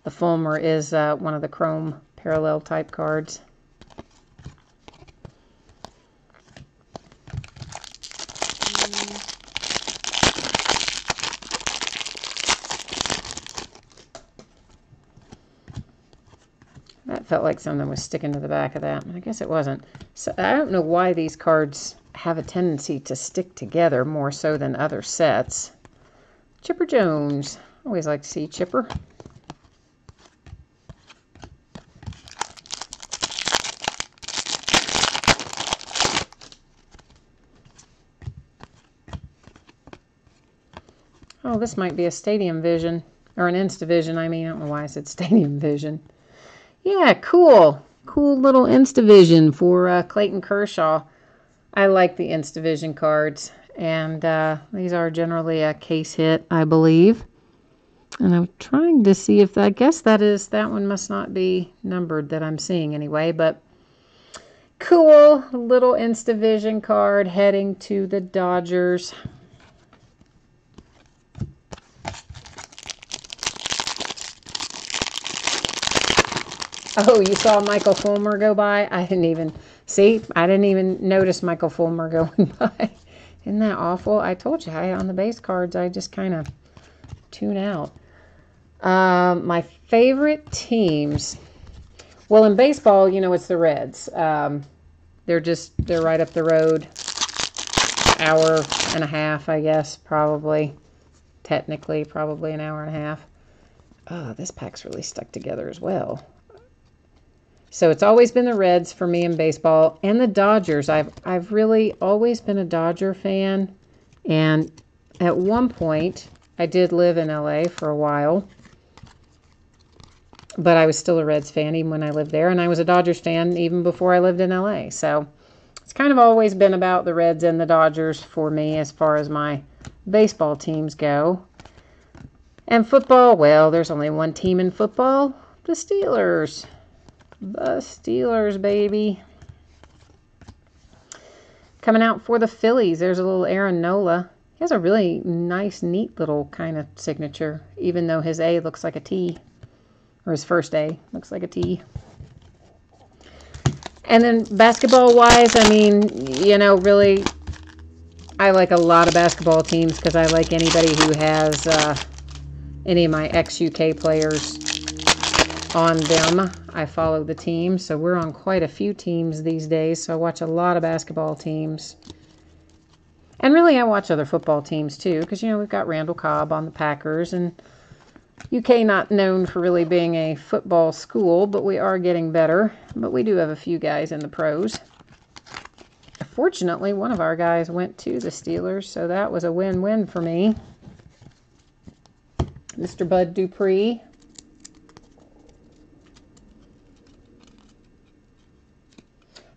The Fulmer is one of the chrome parallel type cards. That felt like something was sticking to the back of that. I guess it wasn't. So I don't know why these cards have a tendency to stick together more so than other sets. Chipper Jones. Always like to see Chipper. Oh, this might be a Stadium Vision. Or an Instavision, I mean. I don't know why I said Stadium Vision. Yeah, cool. Cool little Instavision for Clayton Kershaw. I like the Instavision cards. And these are generally a case hit, I believe. And I'm trying to see if, I guess that one must not be numbered that I'm seeing anyway. But cool little Instavision card heading to the Dodgers. Oh, you saw Michael Fulmer go by? I didn't even notice Michael Fulmer going by. Isn't that awful? I told you, on the base cards, I just kind of tune out. My favorite teams. Well, in baseball, you know, it's the Reds. They're right up the road. Hour and a half, I guess, probably. Technically, probably an hour and a half. Oh, this pack's really stuck together as well. So it's always been the Reds for me in baseball, and the Dodgers. I've really always been a Dodger fan, and at one point I did live in LA for a while, but I was still a Reds fan even when I lived there, and I was a Dodgers fan even before I lived in LA. So it's kind of always been about the Reds and the Dodgers for me as far as my baseball teams go. And football, well, there's only one team in football, the Steelers. The Steelers, baby. Coming out for the Phillies, there's a little Aaron Nola. He has a really nice, neat little kind of signature, even though his A looks like a T. Or his first A looks like a T. And then basketball-wise, I mean, you know, really, I like a lot of basketball teams because I like anybody who has any of my ex-UK players on them. I follow the team, so we're on quite a few teams these days, so I watch a lot of basketball teams. And really, I watch other football teams too, because, you know, we've got Randall Cobb on the Packers, and UK not known for really being a football school, but we are getting better. But we do have a few guys in the pros. Fortunately, one of our guys went to the Steelers, so that was a win-win for me. Mr. Bud Dupree.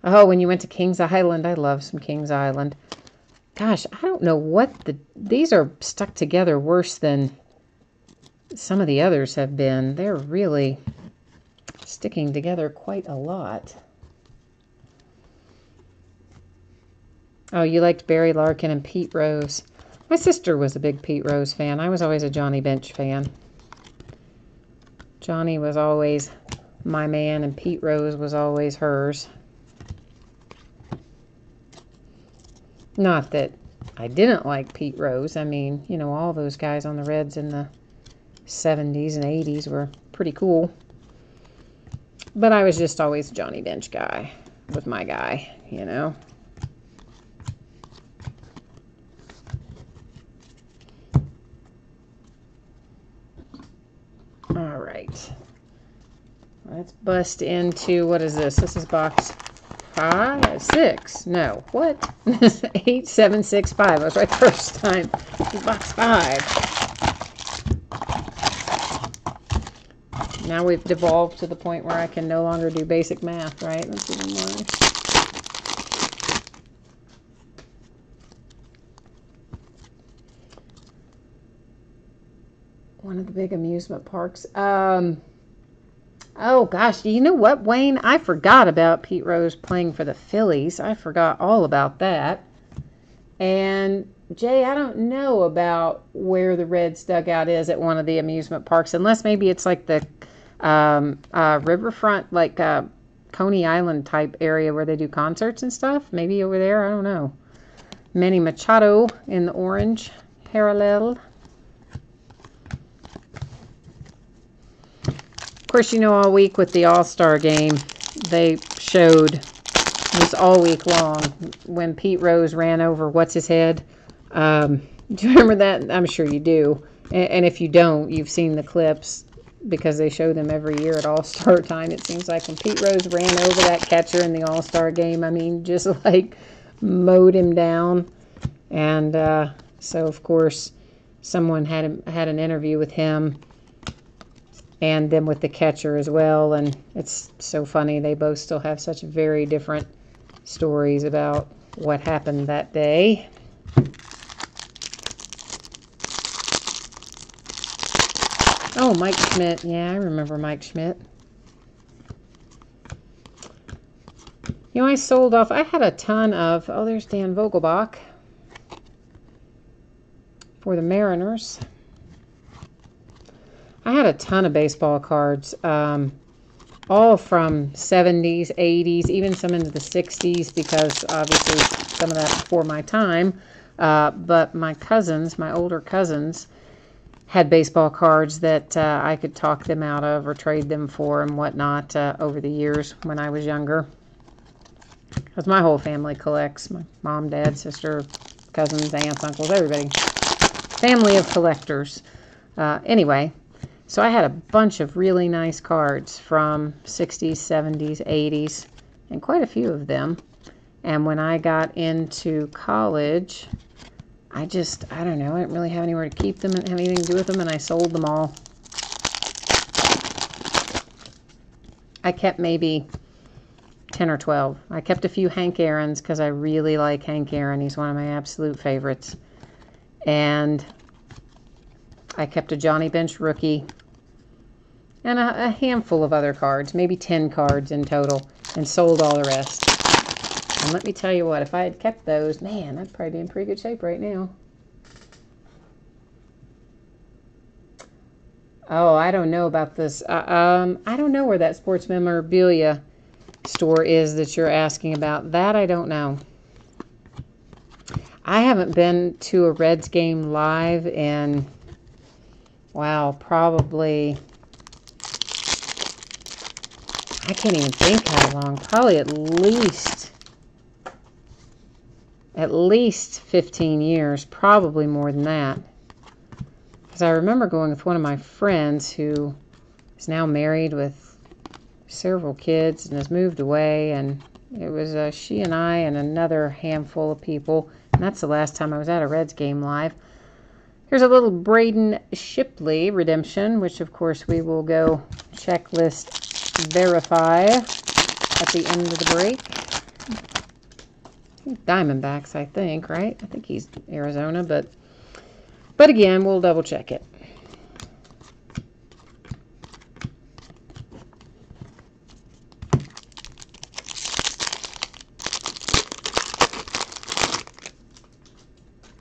Oh, when you went to Kings Island, I love some Kings Island. Gosh, I don't know what these are stuck together worse than some of the others have been. They're really sticking together quite a lot. Oh, you liked Barry Larkin and Pete Rose. My sister was a big Pete Rose fan. I was always a Johnny Bench fan. Johnny was always my man, and Pete Rose was always hers. Not that I didn't like Pete Rose. I mean, you know, all those guys on the Reds in the 70s and 80s were pretty cool. But I was just always a Johnny Bench guy with my guy, you know. All right. Let's bust into, what is this? This is box 6. No, what? 8765. I was right the first time. This is box 5. Now we've devolved to the point where I can no longer do basic math, right? Let's see more. One of the big amusement parks. Oh, gosh. You know what, Wayne? I forgot about Pete Rose playing for the Phillies. I forgot all about that. And, Jay, I don't know about where the Reds dugout is at one of the amusement parks, unless maybe it's like the riverfront, like Coney Island type area where they do concerts and stuff. Maybe over there. I don't know. Manny Machado in the orange parallel. Of course, you know, all week with the All-Star game, they showed, it was all week long, when Pete Rose ran over what's-his-head. Do you remember that? I'm sure you do. And if you don't, you've seen the clips, because they show them every year at All-Star time. It seems like when Pete Rose ran over that catcher in the All-Star game, I mean, just like mowed him down. And so, of course, someone had an interview with him, and then with the catcher as well, and it's so funny. They both still have such very different stories about what happened that day. Oh, Mike Schmidt. Yeah, I remember Mike Schmidt. You know, I sold off. I had a ton of, oh, there's Dan Vogelbach for the Mariners. I had a ton of baseball cards, all from 70s, 80s, even some into the 60s, because obviously some of that before my time. But my cousins, my older cousins, had baseball cards that I could talk them out of or trade them for and whatnot over the years when I was younger. Because my whole family collects. My mom, dad, sister, cousins, aunts, uncles, everybody. Family of collectors. Anyway. So I had a bunch of really nice cards from 60s, 70s, 80s, and quite a few of them. And when I got into college, I don't know, I didn't really have anywhere to keep them and have anything to do with them, and I sold them all. I kept maybe 10 or 12. I kept a few Hank Aaron's because I really like Hank Aaron. He's one of my absolute favorites. And I kept a Johnny Bench rookie and a handful of other cards, maybe 10 cards in total, and sold all the rest. And let me tell you what, if I had kept those, man, I'd probably be in pretty good shape right now. Oh, I don't know about this. I don't know where that sports memorabilia store is that you're asking about. That I don't know. I haven't been to a Reds game live in, wow, probably, I can't even think how long. Probably at least 15 years. Probably more than that. Because I remember going with one of my friends who is now married with several kids and has moved away. And it was she and I and another handful of people. And that's the last time I was at a Reds game live. Here's a little Braden Shipley redemption, which of course we will go checklist verify at the end of the break. Diamondbacks, I think, right? I think he's Arizona, but again, we'll double check it.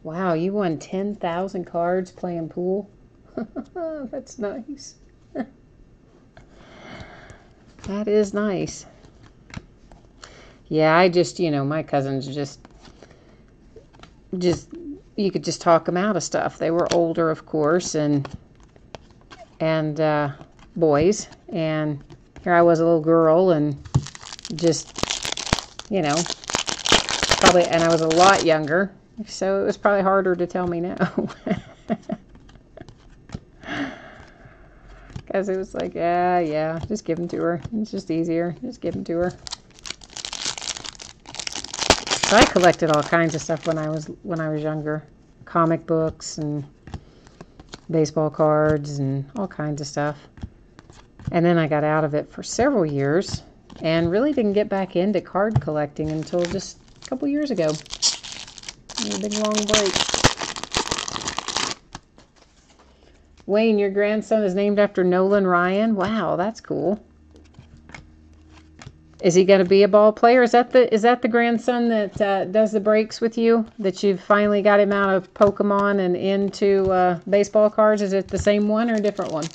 Wow, you won 10,000 cards playing pool? That's nice. That is nice. Yeah, I just, my cousins just, you could just talk them out of stuff. They were older, of course, and boys, and here I was a little girl, and just, probably, and I was a lot younger, so it was probably harder to tell me no. Because it was like, yeah, just give them to her. It's just easier. Just give them to her. So I collected all kinds of stuff when I was younger. Comic books and baseball cards and all kinds of stuff. And then I got out of it for several years and really didn't get back into card collecting until just a couple years ago. A big long break. Wayne, your grandson is named after Nolan Ryan. Wow, that's cool. Is he going to be a ball player? Is that the grandson that does the breaks with you? That you've finally got him out of Pokemon and into baseball cards? Is it the same one or a different one?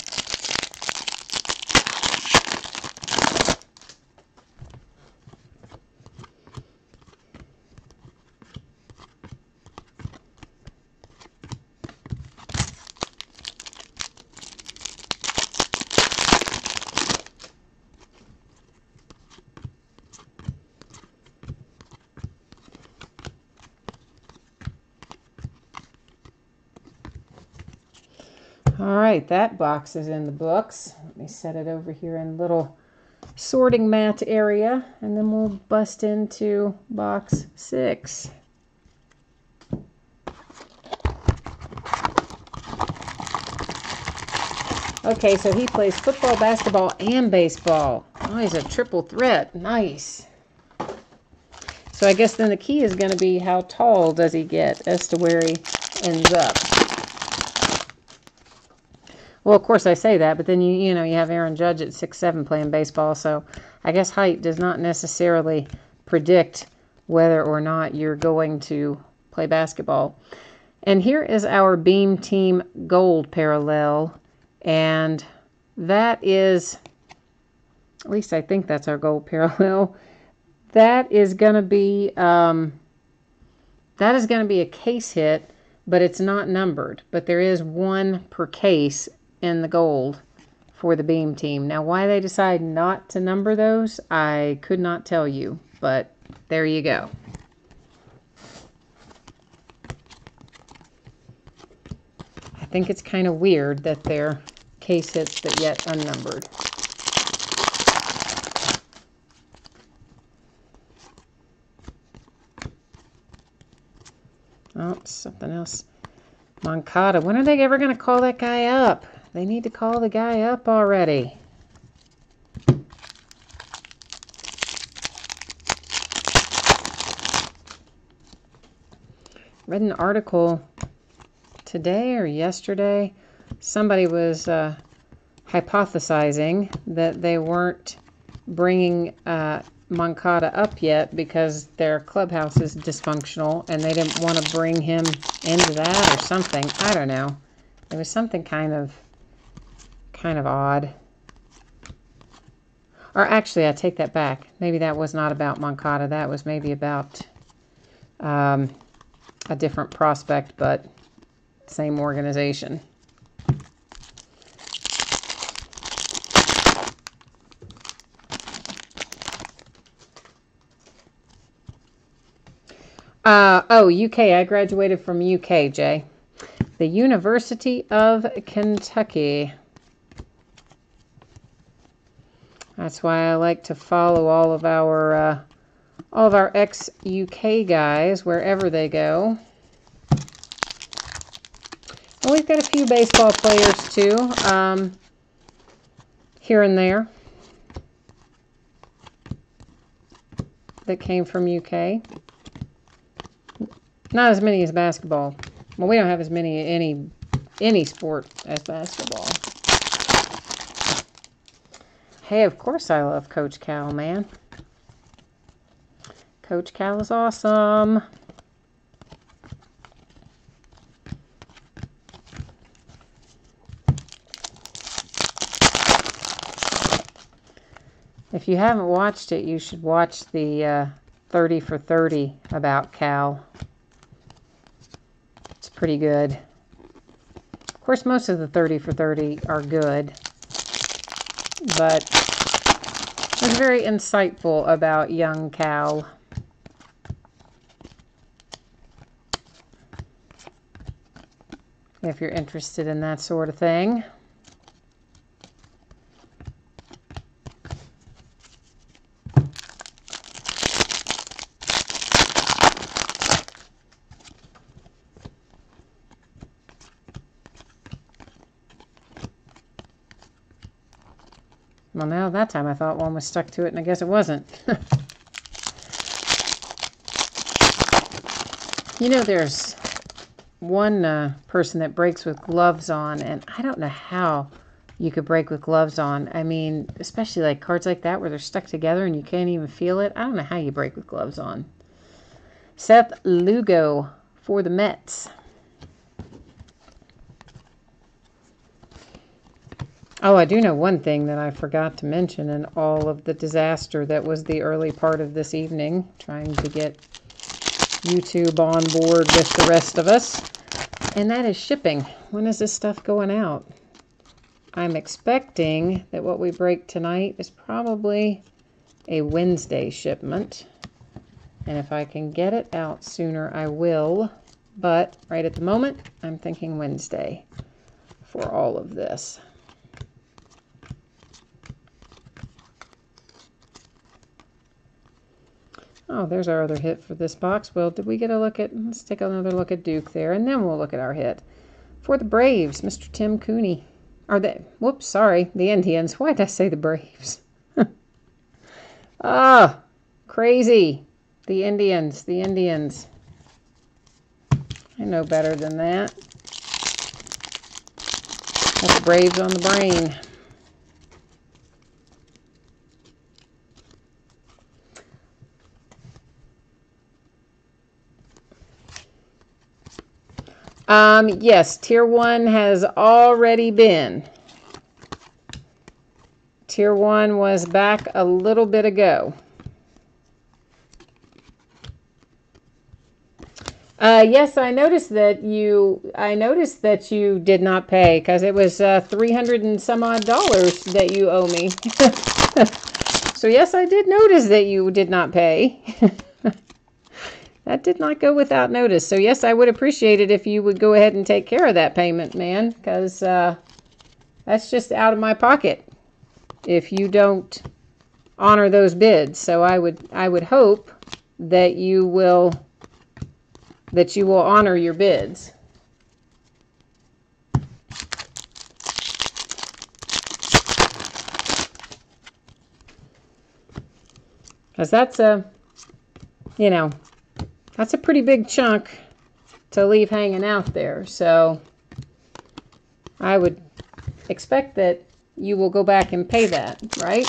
All right, that box is in the books. Let me set it over here in little sorting mat area, and then we'll bust into box 6. Okay, so he plays football, basketball, and baseball. Oh, he's a triple threat. Nice. So I guess then the key is going to be how tall does he get as to where he ends up. Well, of course I say that, but then you have Aaron Judge at 6'7" playing baseball, so I guess height does not necessarily predict whether or not you're going to play basketball. And here is our Beam Team Gold parallel, and that is, at least I think that's our gold parallel. That is going to be a case hit, but it's not numbered. But there is one per case in the gold for the Beam Team. Now, why they decide not to number those, I could not tell you, but there you go. I think it's kind of weird that they're case hits but yet unnumbered. Oh, something else. Moncada. When are they ever going to call that guy up? They need to call the guy up already. Read an article today or yesterday. Somebody was hypothesizing that they weren't bringing Moncada up yet because their clubhouse is dysfunctional and they didn't want to bring him into that or something. I don't know. It was something kind of odd. Or actually, I take that back. Maybe that was not about Moncada. That was maybe about a different prospect, but same organization. UK. I graduated from UK, Jay. The University of Kentucky. That's why I like to follow all of our ex-UK guys wherever they go. And we've got a few baseball players too, here and there, that came from UK. Not as many as basketball. Well, we don't have as many any sport as basketball. Hey, of course I love Coach Cal, man. Coach Cal is awesome. If you haven't watched it, you should watch the 30 for 30 about Cal. It's pretty good. Of course, most of the 30 for 30 are good, but it's very insightful about young Cal. If you're interested in that sort of thing. Well, now that time I thought one was stuck to it, and I guess it wasn't. You know, there's one person that breaks with gloves on, and I don't know how you could break with gloves on. I mean, especially like cards like that where they're stuck together and you can't even feel it. I don't know how you break with gloves on. Seth Lugo for the Mets. Oh, I do know one thing that I forgot to mention in all of the disaster that was the early part of this evening, trying to get YouTube on board with the rest of us, and that is shipping. When is this stuff going out? I'm expecting that what we break tonight is probably a Wednesday shipment, and if I can get it out sooner, I will, but right at the moment, I'm thinking Wednesday for all of this. Oh, there's our other hit for this box. Well, did we get a look at, let's take another look at Duke there, and then we'll look at our hit. For the Braves, Mr. Tim Cooney. Whoops, sorry, the Indians. Why did I say the Braves? Ah, crazy. The Indians. I know better than that. That's Braves on the brain. Yes, Tier 1 has already been. Tier 1 was back a little bit ago. Yes, I noticed that you did not pay, because it was $300 and some odd that you owe me. So yes, I did notice that you did not pay. That did not go without notice. So yes, I would appreciate it if you would go ahead and take care of that payment, man, because that's just out of my pocket if you don't honor those bids. So I would hope that you will honor your bids. Because that's that's a pretty big chunk to leave hanging out there. So I would expect that you will go back and pay that, right?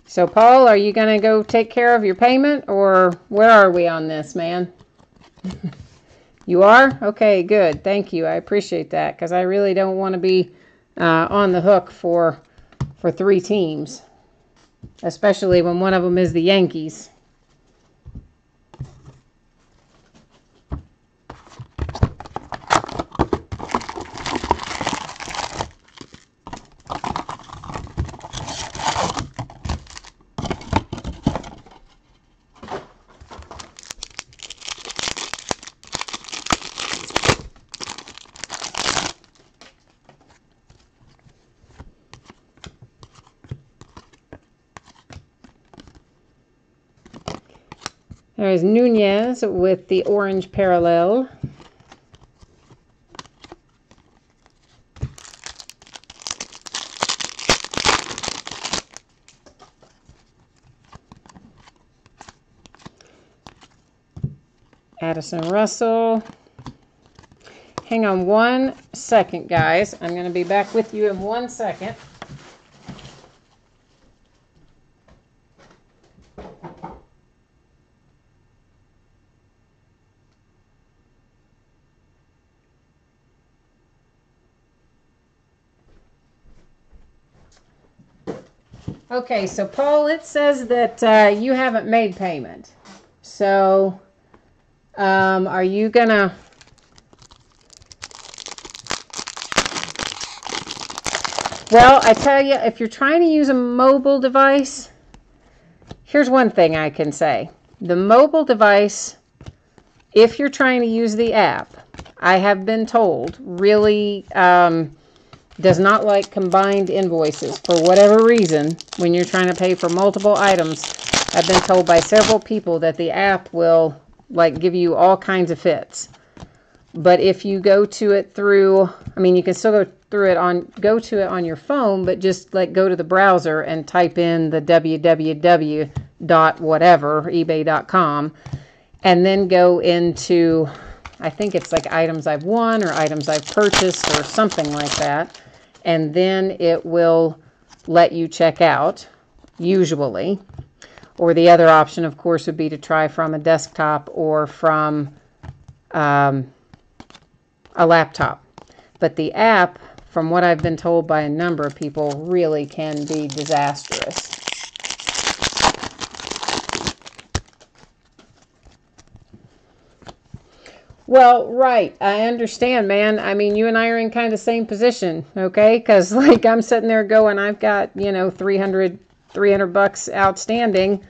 So Paul, are you going to go take care of your payment, or where are we on this, man? You are? Okay, good. Thank you. I appreciate that, because I really don't want to be on the hook for 3 teams, especially when one of them is the Yankees. There's Nunez with the orange parallel. Addison Russell. Hang on 1 second, guys. I'm going to be back with you in 1 second. Okay, so Paul, it says that you haven't made payment. So, are you gonna... Well, I tell you, if you're trying to use a mobile device, here's one thing I can say. The mobile device, if you're trying to use the app, I have been told, really does not like combined invoices for whatever reason. When you're trying to pay for multiple items, I've been told by several people that the app will like give you all kinds of fits. But if you go to it through, I mean, you can still go to it on your phone, but just like go to the browser and type in the www dot whatever, ebay.com, and then go into, I think it's like items I've won or items I've purchased or something like that. And then it will let you check out, usually. Or the other option, of course, would be to try from a desktop or from a laptop. But the app, from what I've been told by a number of people, really can be disastrous. Well, right. I understand, man. I mean, you and I are in kind of the same position, okay? Because, like, I'm sitting there going, I've got, you know, $300 bucks outstanding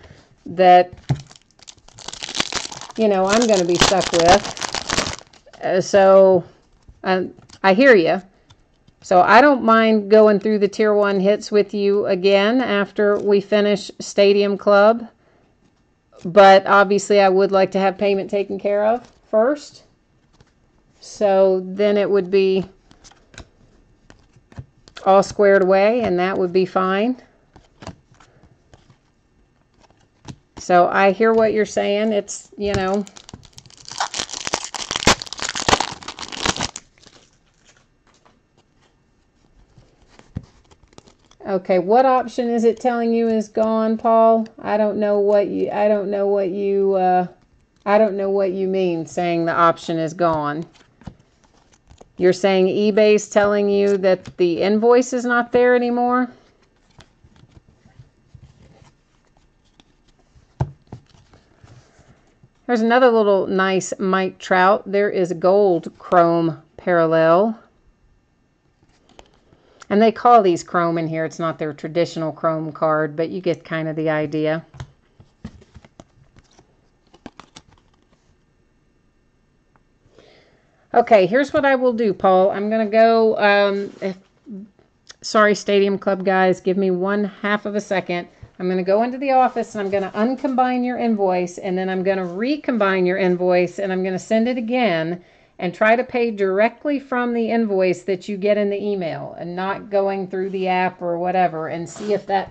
that, you know, I'm going to be stuck with. So, I hear you. So, I don't mind going through the Tier 1 hits with you again after we finish Stadium Club. But, obviously, I would like to have payment taken care of first. So then it would be all squared away, and that would be fine. So I hear what you're saying. It's, you know, okay, what option is it telling you is gone, Paul? I don't know what you mean saying the option is gone. You're saying eBay's telling you that the invoice is not there anymore? There's another little nice Mike Trout. There is a gold chrome parallel. And they call these chrome in here. It's not their traditional chrome card, but you get kind of the idea. Okay, here's what I will do, Paul. I'm going to go, sorry, Stadium Club guys, give me 1/2 of a second. I'm going to go into the office and I'm going to uncombine your invoice, and then I'm going to recombine your invoice, and I'm going to send it again and try to pay directly from the invoice that you get in the email and not going through the app or whatever, and see if that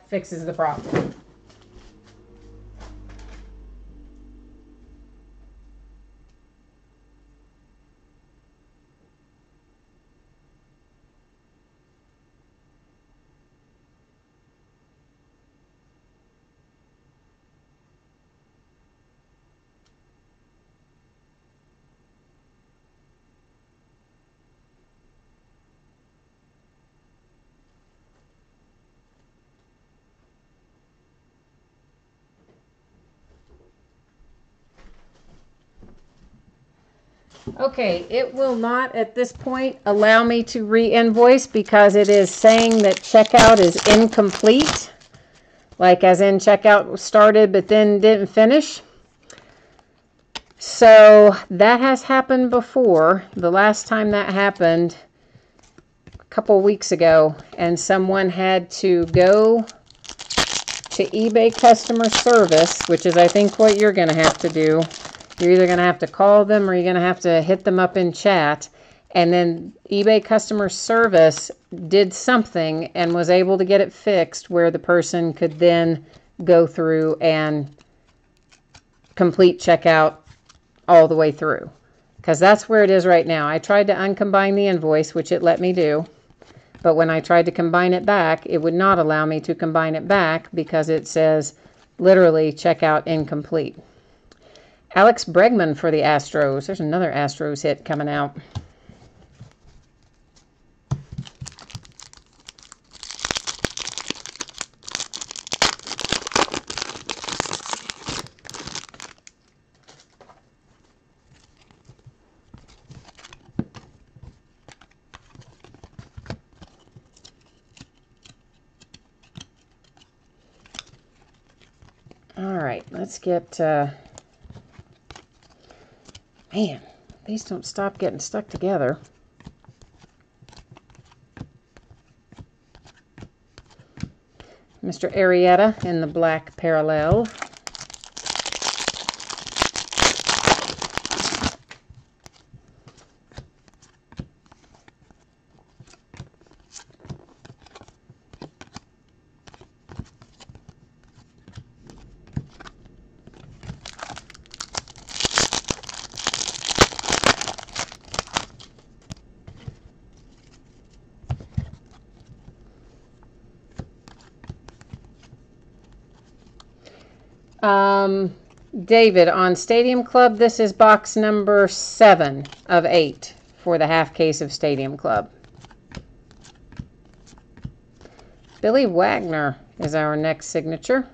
fixes the problem. Okay, it will not at this point allow me to re-invoice because it is saying that checkout is incomplete. Like as in checkout started but then didn't finish. So that has happened before. The last time that happened a couple weeks ago, and someone had to go to eBay customer service, which is I think what you're going to have to do. You're either going to have to call them or you're going to have to hit them up in chat. And then eBay customer service did something and was able to get it fixed where the person could then go through and complete checkout all the way through. Because that's where it is right now. I tried to uncombine the invoice, which it let me do. But when I tried to combine it back, it would not allow me to combine it back because it says literally checkout incomplete. Alex Bregman for the Astros. There's another Astros hit coming out. right, let's get, man, these don't stop getting stuck together. Mr. Arietta in the black parallel. David, on Stadium Club, this is box number 7 of 8 for the half case of Stadium Club. Billy Wagner is our next signature.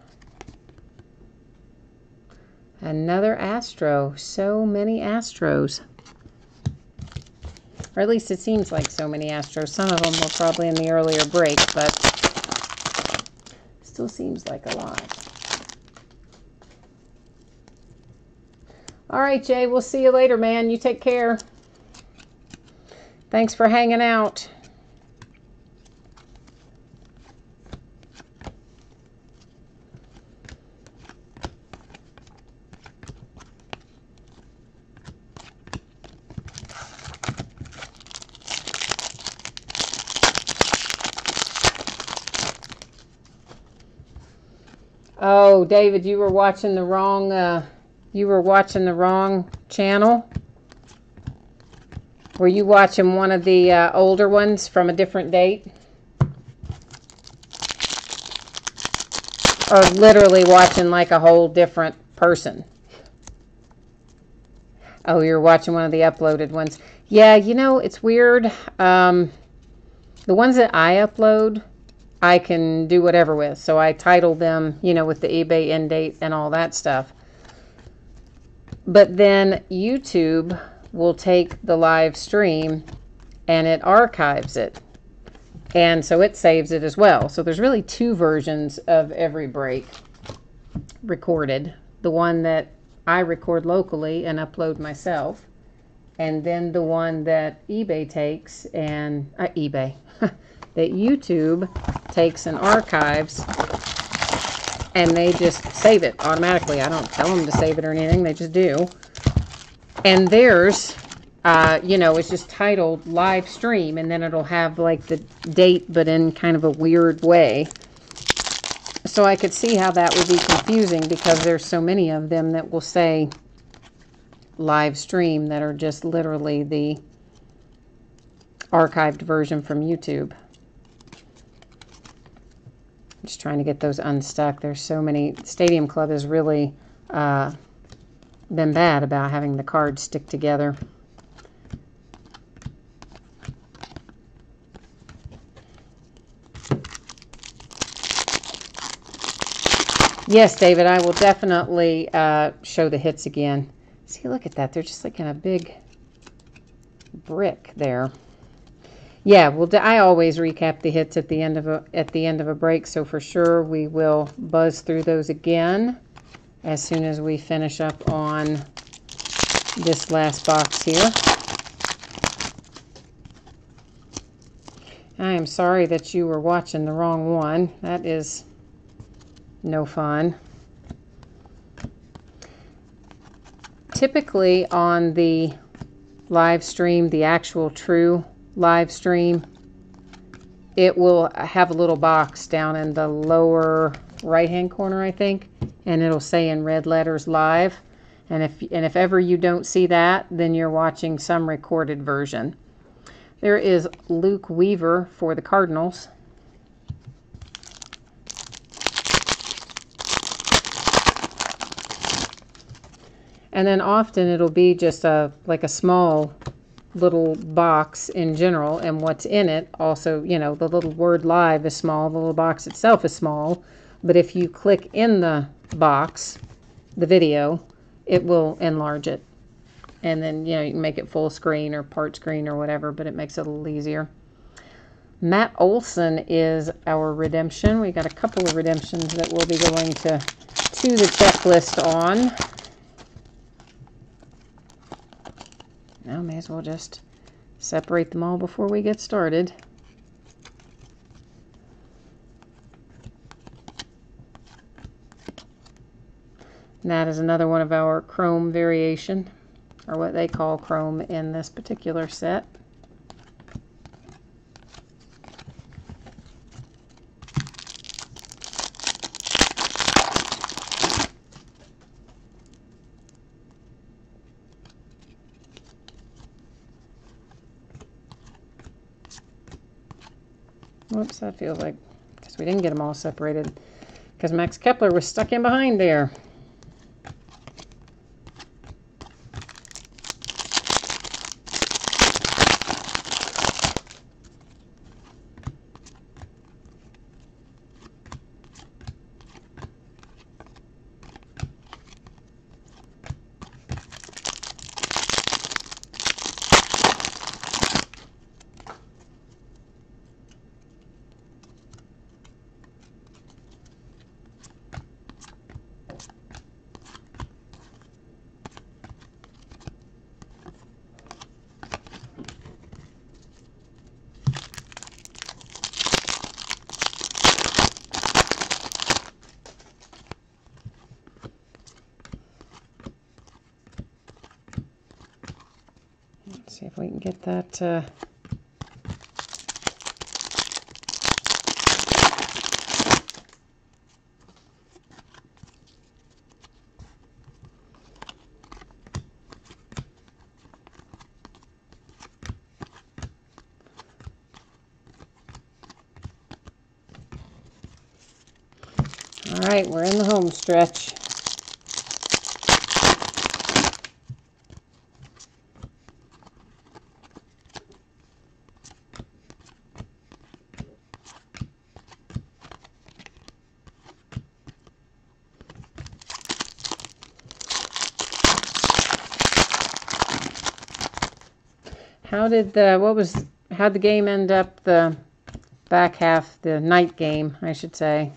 Another Astro. So many Astros. Or at least it seems like so many Astros. Some of them were probably in the earlier break, but still seems like a lot. All right, Jay, we'll see you later, man. You take care. Thanks for hanging out. Oh, David, you were watching the wrong channel. Were you watching one of the older ones from a different date? Or literally watching like a whole different person? Oh, you're watching one of the uploaded ones. Yeah, you know, it's weird. The ones that I upload, I can do whatever with. So I title them, you know, with the eBay end date and all that stuff. But then YouTube will take the live stream and it archives it. And so it saves it as well. So there's really 2 versions of every break recorded. The one that I record locally and upload myself. And then the one that eBay takes and, that YouTube takes and archives. And they just save it automatically. I don't tell them to save it or anything. They just do. And theirs, you know, it's just titled live stream. And then it'll have like the date, but in kind of a weird way. So I could see how that would be confusing because there's so many of them that will say live stream that are just literally the archived version from YouTube. Just trying to get those unstuck. There's so many. Stadium Club has really been bad about having the cards stick together. Yes, David, I will definitely show the hits again. See, look at that. They're just like in a big brick there. Yeah, well, I always recap the hits at the end of a break, so for sure we will buzz through those again as soon as we finish up on this last box here. I am sorry that you were watching the wrong one. That is no fun. Typically on the live stream, the actual true live stream, it will have a little box down in the lower right hand corner, I think, and it'll say in red letters live. And if ever you don't see that, then you're watching some recorded version. There is Luke Weaver for the Cardinals. And then often it'll be just like a small little box in general, and what's in it also, you know, the little word live is small, the little box itself is small, but if you click in the box, the video, it will enlarge it. And then, you know, you can make it full screen or part screen or whatever, but it makes it a little easier. Matt Olson is our redemption. We got a couple of redemptions that we'll be going to to the checklist on. Now, may as well just separate them all before we get started. And that is another one of our chrome variation, or what they call chrome in this particular set. Whoops, that feels like, because we didn't get them all separated, because Max Kepler was stuck in behind there. See if we can get that all right, we're in the home stretch. How'd the game end up, the back half, the night game, I should say,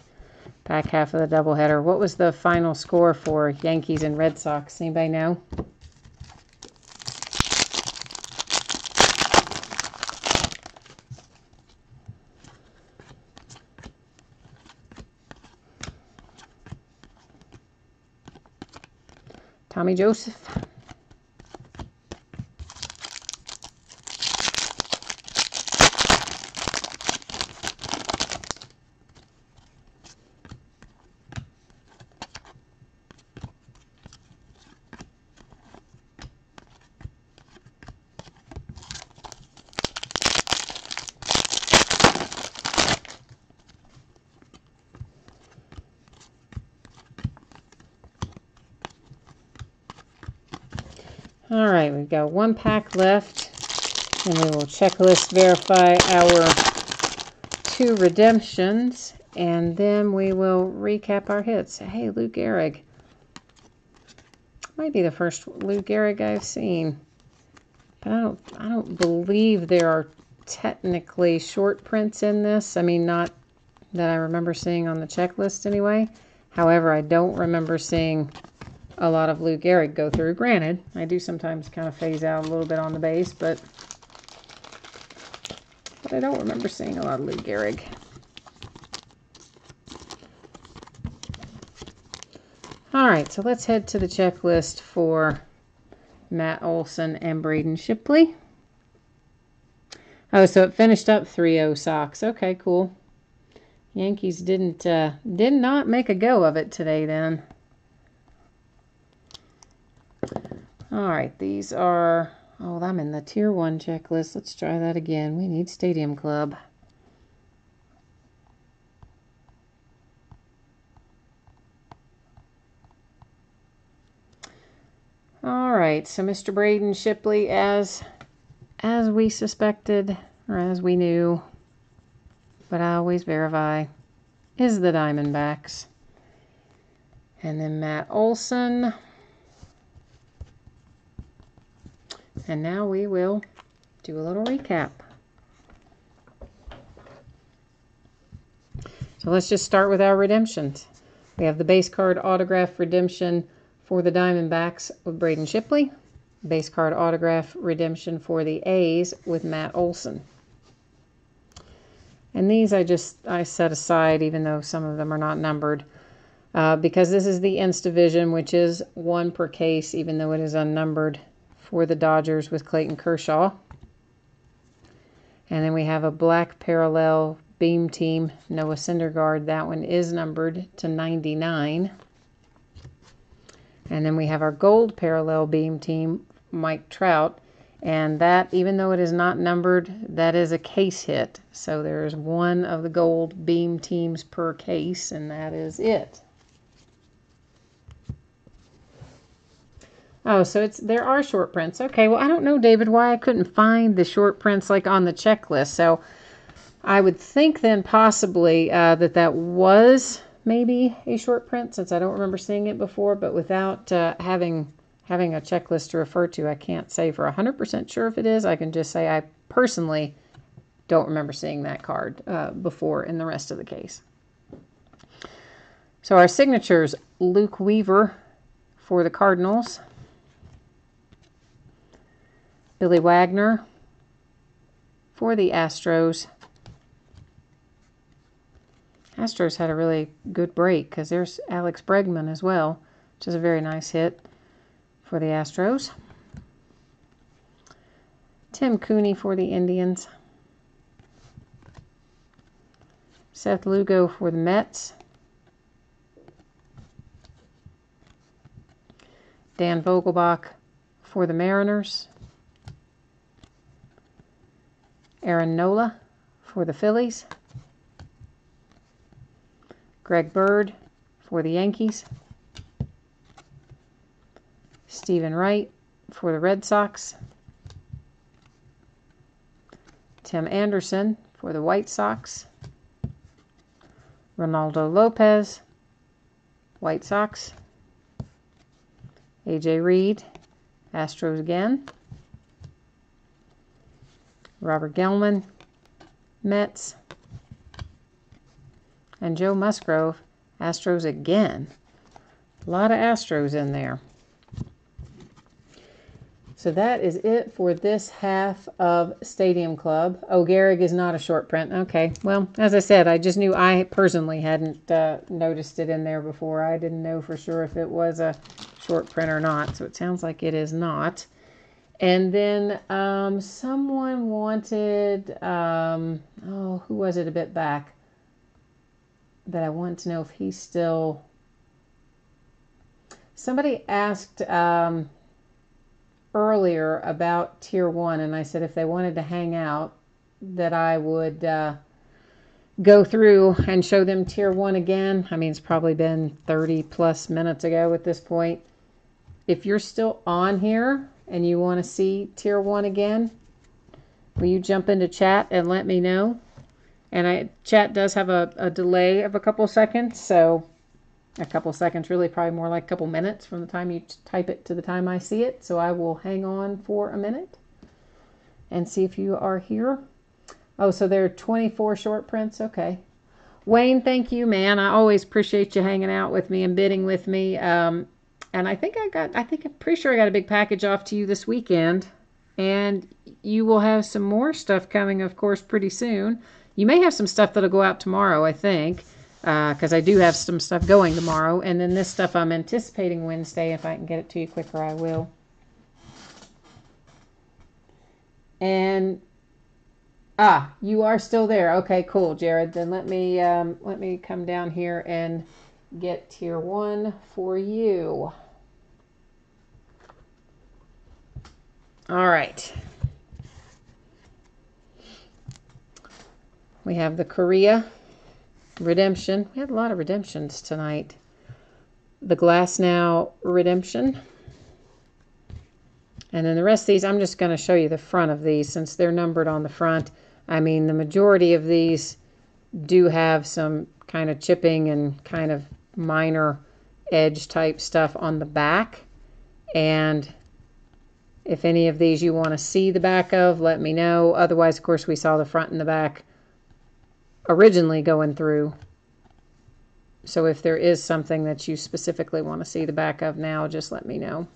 back half of the doubleheader? What was the final score for Yankees and Red Sox? Anybody know? Tommy Joseph. All right, we've got one pack left, and we will checklist verify our 2 redemptions, and then we will recap our hits. Hey, Lou Gehrig. Might be the first Lou Gehrig I've seen, but I don't believe there are technically short prints in this. I mean, not that I remember seeing on the checklist anyway. However, I don't remember seeing a lot of Lou Gehrig go through. Granted, I do sometimes kind of phase out a little bit on the base, but I don't remember seeing a lot of Lou Gehrig. All right, so let's head to the checklist for Matt Olson and Braden Shipley. Oh, so it finished up 3-0 Sox. Okay, cool. Yankees did not make a go of it today then. All right, these are, oh, I'm in the Tier 1 checklist. Let's try that again. We need Stadium Club. All right, so Mr. Braden Shipley, as we suspected, or as we knew, but I always verify, is the Diamondbacks. And then Matt Olson. And now we will do a little recap. So let's just start with our redemptions. We have the base card autograph redemption for the Diamondbacks with Braden Shipley. Base card autograph redemption for the A's with Matt Olson. And these I set aside, even though some of them are not numbered, because this is the Instavision, which is 1 per case, even though it is unnumbered, for the Dodgers with Clayton Kershaw. And then we have a black parallel Beam Team Noah Syndergaard. That one is numbered to 99. And then we have our gold parallel Beam Team Mike Trout. And that, even though it is not numbered, that is a case hit. So there's one of the gold Beam Teams per case, and that is it. Oh, so there are short prints. Okay, well, I don't know, David, why I couldn't find the short prints like on the checklist. So I would think then possibly that was maybe a short print, since I don't remember seeing it before, but without having a checklist to refer to, I can't say for 100% sure if it is. I can just say I personally don't remember seeing that card before in the rest of the case. So our signatures, Luke Weaver for the Cardinals, Billy Wagner for the Astros. Astros had a really good break because there's Alex Bregman as well, which is a very nice hit for the Astros. Tim Cooney for the Indians. Seth Lugo for the Mets. Dan Vogelbach for the Mariners. Aaron Nola for the Phillies. Greg Bird for the Yankees. Stephen Wright for the Red Sox. Tim Anderson for the White Sox. Ronaldo Lopez, White Sox. AJ Reed, Astros again. Robert Gelman, Mets. And Joe Musgrove, Astros again. A lot of Astros in there. So that is it for this half of Stadium Club. Oh, Gehrig is not a short print. Okay, well, as I said, I just knew I personally hadn't noticed it in there before. I didn't know for sure if it was a short print or not, so it sounds like it is not. And then someone wanted, who was it a bit back? That I want to know if he's still... Somebody asked earlier about Tier 1, and I said if they wanted to hang out, that I would go through and show them Tier 1 again. I mean, it's probably been 30 plus minutes ago at this point. If you're still on here and you want to see Tier 1 again, will you jump into chat and let me know? And chat does have a delay of a couple seconds, so a couple seconds, really probably more like a couple minutes from the time you type it to the time I see it. So I will hang on for a minute and see if you are here. Oh, so there are 24 short prints. Okay. Wayne, thank you, man. I always appreciate you hanging out with me and bidding with me. And I'm pretty sure I got a big package off to you this weekend. And you will have some more stuff coming, of course, pretty soon. You may have some stuff that'll go out tomorrow, I think, because I do have some stuff going tomorrow. And then this stuff I'm anticipating Wednesday. If I can get it to you quicker, I will. And, you are still there. Okay, cool, Jared. Then let me come down here and get Tier 1 for you. All right. We have the Korea redemption. We had a lot of redemptions tonight. The Glasnow redemption. And then the rest of these, I'm just going to show you the front of these since they're numbered on the front. I mean, the majority of these do have some kind of chipping and kind of minor edge type stuff on the back. And if any of these you want to see the back of, let me know. Otherwise, of course, we saw the front and the back originally going through So if there is something that you specifically want to see the back of now, just let me know.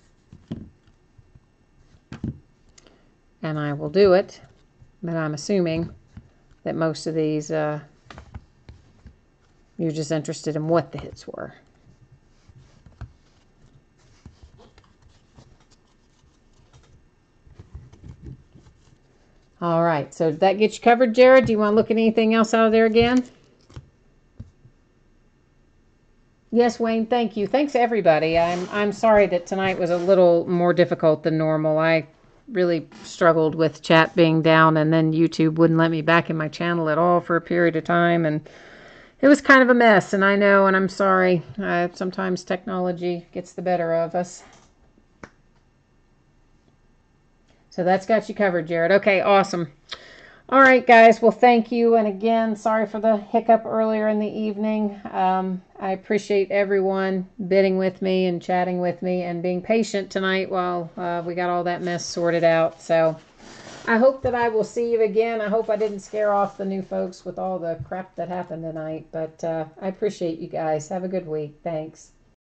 And I will do it. But I'm assuming that most of these, you're just interested in what the hits were. All right, so did that get you covered, Jared? Do you want to look at anything else out of there again? Yes, Wayne, thank you. Thanks, everybody. I'm sorry that tonight was a little more difficult than normal. I really struggled with chat being down, and then YouTube wouldn't let me back in my channel at all for a period of time, and it was kind of a mess, and I know, and I'm sorry. Sometimes technology gets the better of us. So that's got you covered, Jared. Okay, awesome. All right, guys. Well, thank you. And again, sorry for the hiccup earlier in the evening. I appreciate everyone bidding with me and chatting with me and being patient tonight while we got all that mess sorted out. So I hope that I will see you again. I hope I didn't scare off the new folks with all the crap that happened tonight. But I appreciate you guys. Have a good week. Thanks.